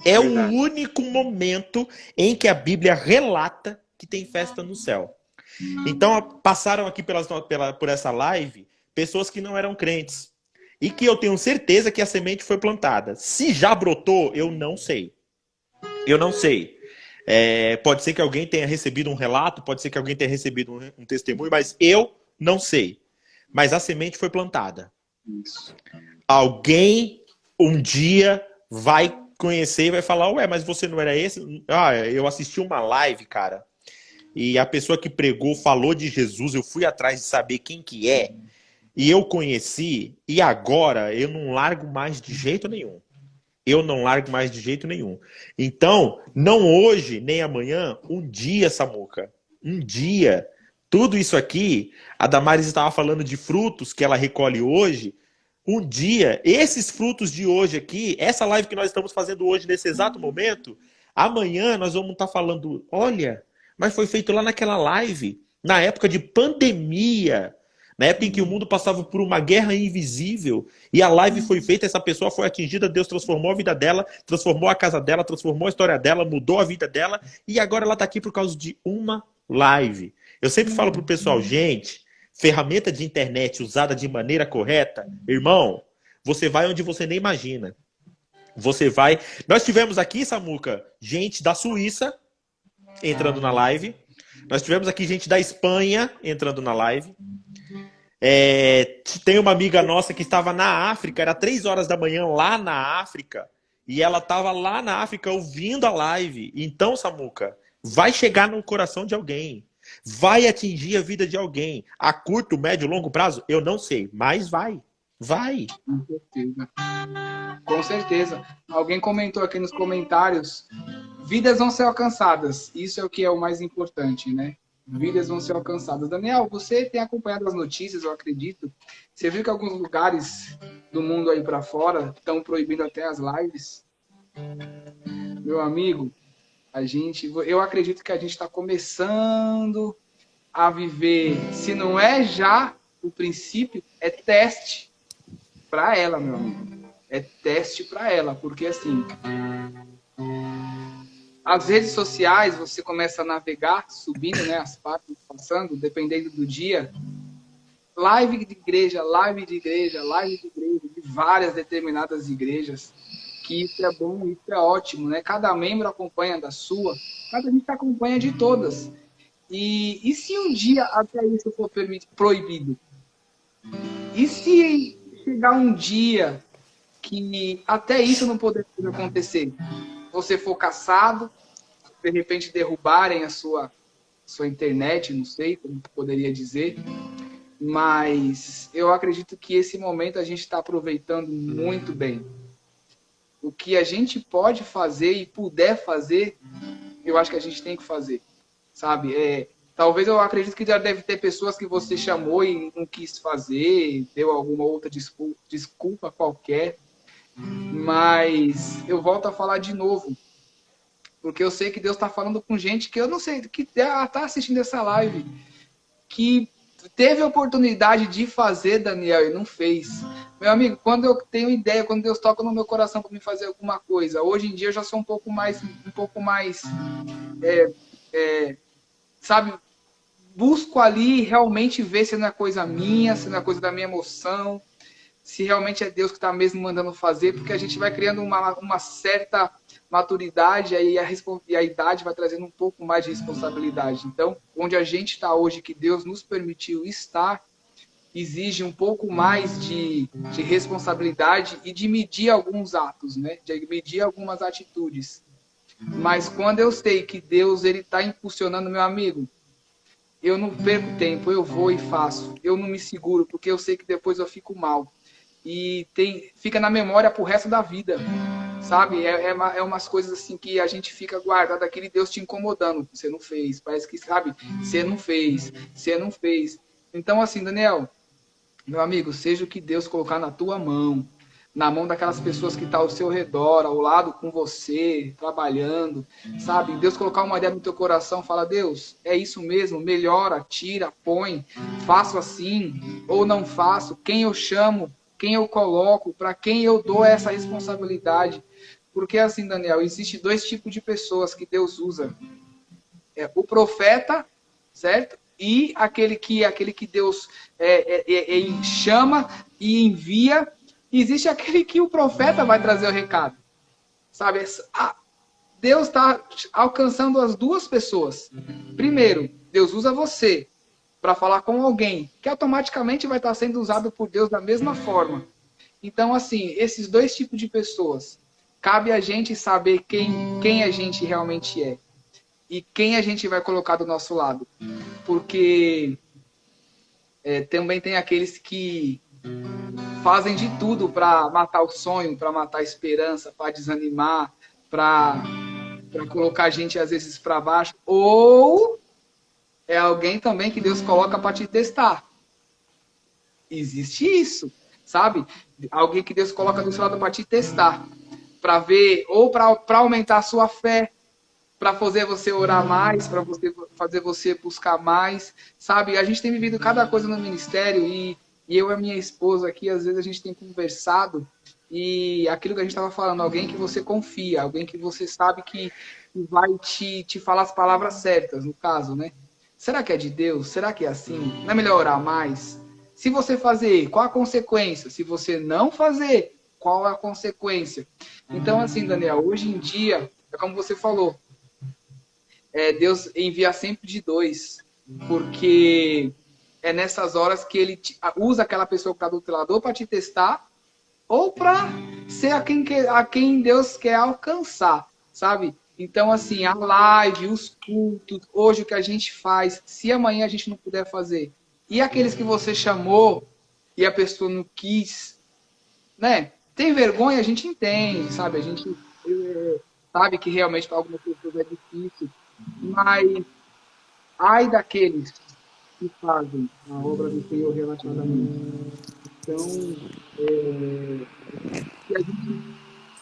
É verdade. O único momento em que a Bíblia relata que tem festa no céu. Então, passaram aqui por essa live pessoas que não eram crentes. E que eu tenho certeza que a semente foi plantada. Se já brotou, eu não sei. Eu não sei. Pode ser que alguém tenha recebido um relato, pode ser que alguém tenha recebido um testemunho, mas eu não sei. Mas a semente foi plantada. Isso. Alguém um dia vai conhecer e vai falar, ué, mas você não era esse? Ah, eu assisti uma live, cara, e a pessoa que pregou falou de Jesus, eu fui atrás de saber quem que é, e eu conheci, e agora eu não largo mais de jeito nenhum. Eu não largo mais de jeito nenhum. Então, não hoje, nem amanhã, um dia, Samuca. Um dia. Tudo isso aqui, a Damares estava falando de frutos que ela recolhe hoje. Um dia, esses frutos de hoje aqui, essa live que nós estamos fazendo hoje, nesse exato momento, amanhã nós vamos estar falando, olha, mas foi feito lá naquela live, na época de pandemia, na época em que o mundo passava por uma guerra invisível, e a live foi feita, essa pessoa foi atingida, Deus transformou a vida dela, transformou a casa dela, transformou a história dela, mudou a vida dela, e agora ela está aqui por causa de uma live. Eu sempre falo pro pessoal, gente, ferramenta de internet usada de maneira correta, irmão, você vai onde você nem imagina. Você vai... Nós tivemos aqui, Samuca, gente da Suíça entrando na live. Nós tivemos aqui gente da Espanha entrando na live. Tem uma amiga nossa que estava na África, era 3 horas da manhã lá na África, e ela estava lá na África ouvindo a live. Então, Samuca, vai chegar no coração de alguém. Vai atingir a vida de alguém. A curto, médio, longo prazo, eu não sei, mas vai. Vai. Com certeza. Com certeza. Alguém comentou aqui nos comentários, vidas vão ser alcançadas. Isso é o que é o mais importante, né? Vidas vão ser alcançadas. Daniel, você tem acompanhado as notícias, eu acredito. Você viu que alguns lugares do mundo aí para fora estão proibindo até as lives? Meu amigo, eu acredito que a gente está começando a viver, se não é já o princípio, é teste para ela, meu amigo. É teste para ela, porque assim, as redes sociais, você começa a navegar, subindo, né, as páginas, passando, dependendo do dia, live de igreja, live de igreja, live de igreja, de várias determinadas igrejas, que isso é bom, isso é ótimo, né? Cada membro acompanha da sua, cada gente acompanha de todas. E se um dia até isso for proibido? E se chegar um dia que até isso não poder acontecer? Você for caçado, de repente derrubarem a sua internet, não sei como poderia dizer, mas eu acredito que esse momento a gente está aproveitando muito bem. O que a gente pode fazer e puder fazer, eu acho que a gente tem que fazer, sabe? Talvez eu acredito que já deve ter pessoas que você chamou e não quis fazer, deu alguma outra desculpa qualquer, mas eu volto a falar de novo, porque eu sei que Deus está falando com gente que eu não sei, que está assistindo essa live, que teve a oportunidade de fazer, Daniel, e não fez. Meu amigo, quando eu tenho ideia, quando Deus toca no meu coração para me fazer alguma coisa, hoje em dia eu já sou um pouco mais sabe, busco ali realmente ver se não é coisa minha, se não é coisa da minha emoção, se realmente é Deus que está mesmo mandando fazer, porque a gente vai criando uma certa maturidade e a idade vai trazendo um pouco mais de responsabilidade. Então, onde a gente está hoje, que Deus nos permitiu estar, exige um pouco mais de responsabilidade e de medir alguns atos, né? De medir algumas atitudes. Mas quando eu sei que Deus ele está impulsionando, meu amigo, eu não perco tempo, eu vou e faço. Eu não me seguro, porque eu sei que depois eu fico mal. E fica na memória pro resto da vida, sabe? É umas coisas assim que a gente fica guardado, aquele Deus te incomodando. Você não fez, parece que, sabe? Você não fez, você não fez. Então, assim, Daniel, meu amigo, seja o que Deus colocar na tua mão, na mão daquelas pessoas que estão ao seu redor, ao lado com você, trabalhando, sabe? Deus colocar uma ideia no teu coração, fala, Deus, é isso mesmo, melhora, tira, põe, faço assim, ou não faço, quem eu chamo, quem eu coloco, para quem eu dou essa responsabilidade. Porque assim, Daniel, existe 2 tipos de pessoas que Deus usa. O profeta, certo? e aquele que Deus chama e envia. Existe aquele que o profeta vai trazer o recado. Sabe? Deus está alcançando as duas pessoas. Primeiro, Deus usa você para falar com alguém que automaticamente vai estar sendo usado por Deus da mesma forma. Então, assim, esses dois tipos de pessoas, cabe a gente saber quem a gente realmente é e quem a gente vai colocar do nosso lado. Porque também tem aqueles que fazem de tudo para matar o sonho, para matar a esperança, para desanimar, para colocar a gente às vezes para baixo. Ou é alguém também que Deus coloca para te testar. Existe isso, sabe? Alguém que Deus coloca do seu lado para te testar, para ver, ou para aumentar a sua fé, para fazer você orar mais, para fazer você buscar mais, sabe? A gente tem vivido cada coisa no ministério e eu e a minha esposa aqui, às vezes a gente tem conversado e aquilo que a gente estava falando, alguém que você confia, alguém que você sabe que vai te falar as palavras certas, no caso, né? Será que é de Deus? Será que é assim? Não é melhor orar mais? Se você fazer, qual a consequência? Se você não fazer, qual a consequência? Então, assim, Daniel, hoje em dia, é como você falou, Deus envia sempre de dois, porque é nessas horas que ele usa aquela pessoa que está do outro lado para te testar ou para ser a quem Deus quer alcançar, sabe? Então, assim, a live, os cultos, hoje o que a gente faz, se amanhã a gente não puder fazer, e aqueles que você chamou e a pessoa não quis, né? Tem vergonha, a gente entende, sabe? A gente sabe que realmente para algumas pessoas é difícil, mas ai daqueles que fazem a obra do Senhor relacionadamente. Então, que a gente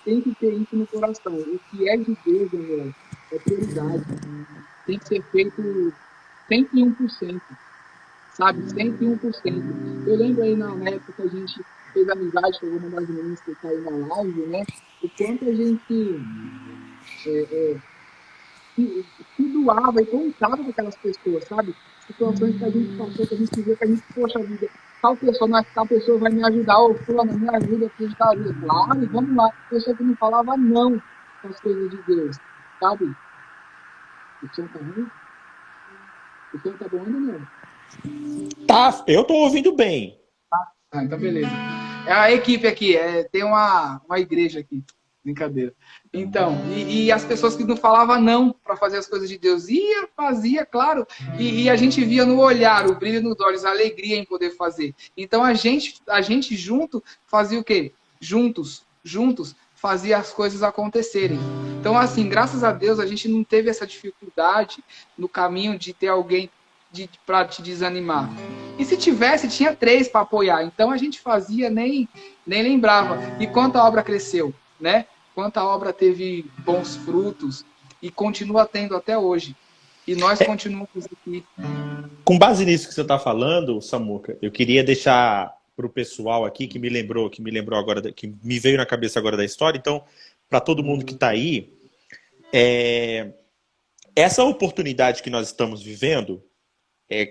tem que ter isso no coração. O que é de Deus, Daniel, é prioridade. Tem que ser feito 101%, sabe? 101%. Eu lembro aí na época que a gente fez amizade com alguma das meninas que caiu na live, né? O quanto a gente se doava e contava com aquelas pessoas, sabe? Situações que a gente passou, que a gente vê, que a gente, poxa vida, tal pessoa vai me ajudar, ou fulano, me ajuda, eu preciso da ajuda. Claro, vamos lá. Pessoa que não falava não com as coisas de Deus, sabe? O som tá ruim? O som tá bom ainda não? Tá, eu tô ouvindo bem. Ah, então beleza. É a equipe aqui, tem uma igreja aqui. Brincadeira. Então, e as pessoas que não falavam não para fazer as coisas de Deus, fazia, claro. E a gente via no olhar, o brilho nos olhos, a alegria em poder fazer. Então a gente junto fazia o quê? Juntos fazia as coisas acontecerem. Então, assim, graças a Deus a gente não teve essa dificuldade no caminho de ter alguém para te desanimar. E se tivesse, tinha 3 para apoiar. Então a gente fazia, nem lembrava. E quanto a obra cresceu, né? Quanto a obra teve bons frutos e continua tendo até hoje. E nós continuamos aqui. Com base nisso que você está falando, Samuca, eu queria deixar para o pessoal aqui que me lembrou agora, que me veio na cabeça agora da história. Então, para todo mundo que está aí, essa oportunidade que nós estamos vivendo,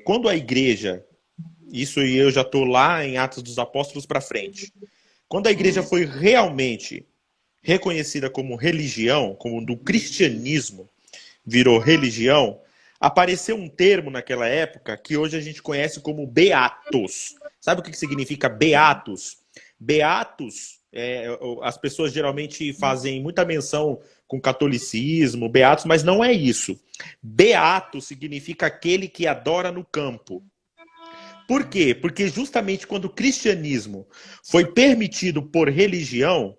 quando a igreja, isso eu já estou lá em Atos dos Apóstolos para frente, quando a igreja foi realmente reconhecida como religião, como do cristianismo virou religião, apareceu um termo naquela época que hoje a gente conhece como beatos. Sabe o que significa beatos? Beatos, as pessoas geralmente fazem muita menção com catolicismo, beatos, mas não é isso. Beato significa aquele que adora no campo. Por quê? Porque justamente quando o cristianismo foi permitido por religião,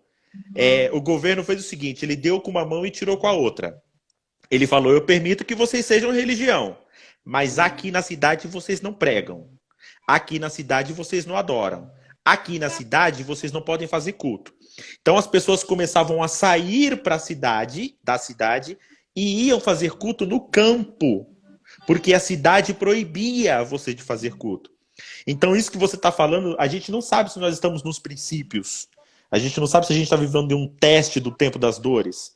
o governo fez o seguinte, ele deu com uma mão e tirou com a outra. Ele falou, eu permito que vocês sejam religião, mas aqui na cidade vocês não pregam. Aqui na cidade vocês não adoram. Aqui na cidade vocês não podem fazer culto. Então as pessoas começavam a sair para da cidade, e iam fazer culto no campo, porque a cidade proibia você de fazer culto. Então isso que você está falando, a gente não sabe se nós estamos nos princípios. A gente não sabe se a gente está vivendo um teste do tempo das dores.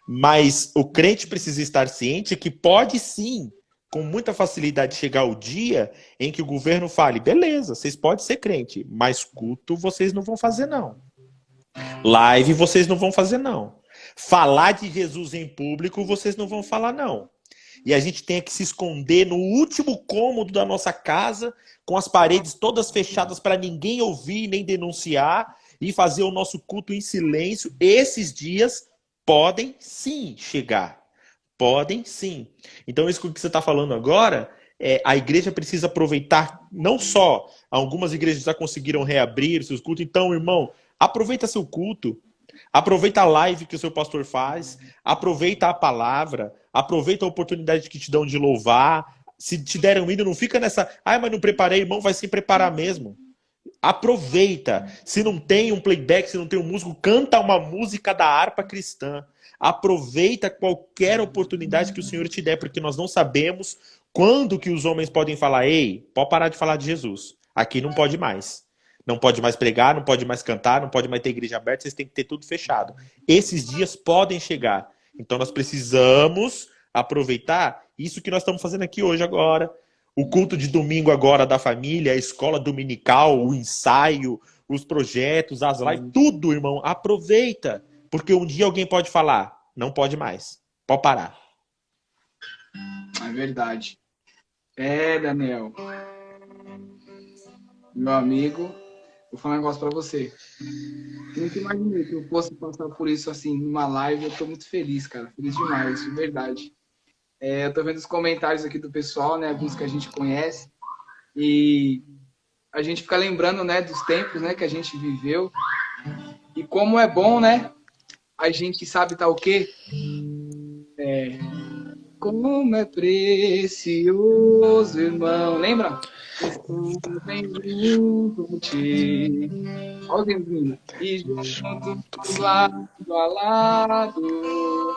Mas o crente precisa estar ciente que pode sim com muita facilidade chegar o dia em que o governo fale, beleza, vocês podem ser crente, mas culto vocês não vão fazer não. Live vocês não vão fazer não. Falar de Jesus em público vocês não vão falar não. E a gente tem que se esconder no último cômodo da nossa casa, com as paredes todas fechadas para ninguém ouvir nem denunciar, e fazer o nosso culto em silêncio. Esses dias podem sim chegar. Podem sim. Então, isso que você está falando agora, a igreja precisa aproveitar, não só algumas igrejas já conseguiram reabrir seus cultos. Então, irmão, aproveita seu culto. Aproveita a live que o seu pastor faz, aproveita a palavra, aproveita a oportunidade que te dão de louvar. Se te deram um hino, não fica nessa, mas não preparei, irmão, vai se preparar mesmo. Aproveita. Se não tem um playback, se não tem um músico, canta uma música da harpa cristã. Aproveita qualquer oportunidade que o Senhor te der, porque nós não sabemos quando que os homens podem falar, ei, pode parar de falar de Jesus. Aqui não pode mais. Não pode mais pregar, não pode mais cantar, não pode mais ter igreja aberta, vocês têm que ter tudo fechado. Esses dias podem chegar. Então nós precisamos aproveitar isso que nós estamos fazendo aqui hoje agora. O culto de domingo agora da família, a escola dominical, o ensaio, os projetos, as lives, tudo, irmão. Aproveita. Porque um dia alguém pode falar, não pode mais. Pode parar. É verdade. Daniel. Meu amigo, vou falar um negócio pra você. Eu nunca imaginei que eu fosse passar por isso assim, numa live. Eu tô muito feliz, cara. Feliz demais, de verdade. Eu tô vendo os comentários aqui do pessoal, né? Alguns que a gente conhece. E a gente fica lembrando, né, dos tempos, né, que a gente viveu. E como é bom, né? A gente sabe tá o quê? Como é precioso, irmão. Lembra? Estou bem junto contigo. Olha o vindo. E juntos, lado a lado,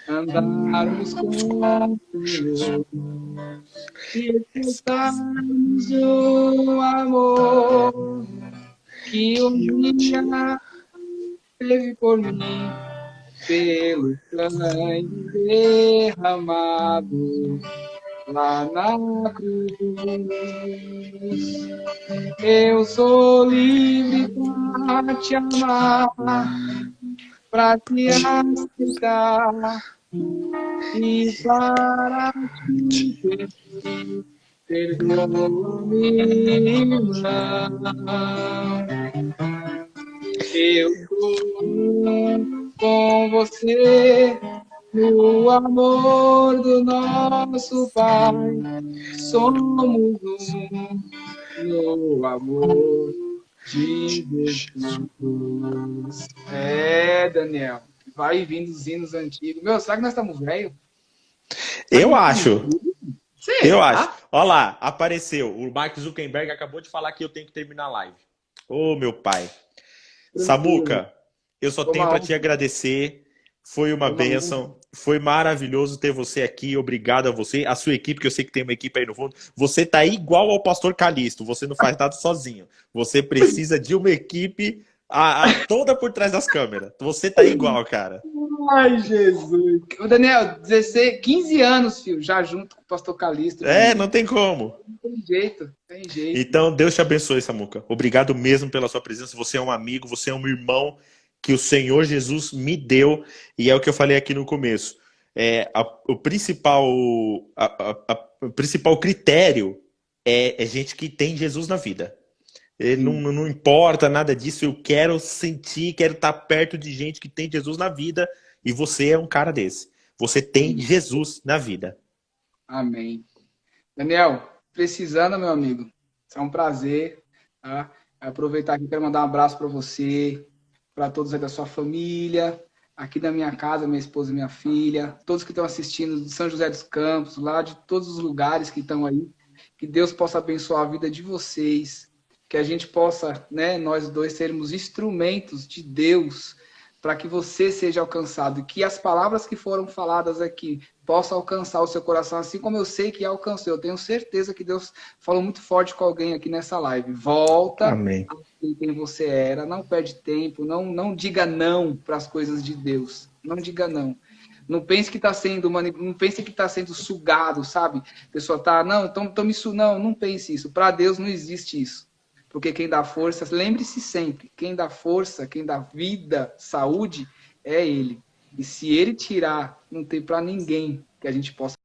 andarmos com o Senhor. E escutarmos o amor que um dia teve por mim, pelo sangue derramado lá na cruz. Eu sou livre para te amar, para te aceitar e para te pedir. Perdoa-me, irmão. Eu estou com você no amor do nosso Pai. Somos um no amor de Jesus. Daniel. Vai vindo os hinos antigos. Meu, será que nós estamos velhos? Eu acho. Eu Será? acho. Olha lá, apareceu. O Mark Zuckerberg acabou de falar que eu tenho que terminar a live. Ô, meu pai. Samuca, eu só tenho para te agradecer. Foi uma bênção. Foi maravilhoso ter você aqui. Obrigado a você. A sua equipe, que eu sei que tem uma equipe aí no fundo. Você tá igual ao pastor Calixto. Você não faz nada sozinho. Você precisa de uma equipe toda por trás das câmeras. Você tá igual, cara. Ai, Jesus. O Daniel, 15 anos, filho, já junto com o pastor Calixto. Não tem como. Não tem jeito, tem jeito. Então, Deus te abençoe, Samuca. Obrigado mesmo pela sua presença. Você é um amigo, você é um irmão que o Senhor Jesus me deu. E é o que eu falei aqui no começo. O principal critério é gente que tem Jesus na vida. Não importa nada disso. Eu quero sentir, quero estar perto de gente que tem Jesus na vida. E você é um cara desse. Você tem Jesus na vida. Amém. Daniel, precisando, meu amigo, é um prazer. Tá? Aproveitar aqui, quero mandar um abraço para você, para todos aí da sua família, aqui da minha casa, minha esposa e minha filha, todos que estão assistindo de São José dos Campos, lá de todos os lugares que estão aí. Que Deus possa abençoar a vida de vocês, que a gente possa, né, nós dois sermos instrumentos de Deus para que você seja alcançado, e que as palavras que foram faladas aqui possam alcançar o seu coração, assim como eu sei que alcançou. Eu tenho certeza que Deus falou muito forte com alguém aqui nessa live. Volta Amém. a ser quem você era, não perde tempo, não diga não para as coisas de Deus, não diga não. Não pense que está sendo não pense que está sendo sugado, sabe? A pessoa tá, não, então isso não pense isso. Para Deus não existe isso. Porque quem dá força, lembre-se sempre, quem dá força, quem dá vida, saúde, é Ele. E se Ele tirar, não tem para ninguém que a gente possa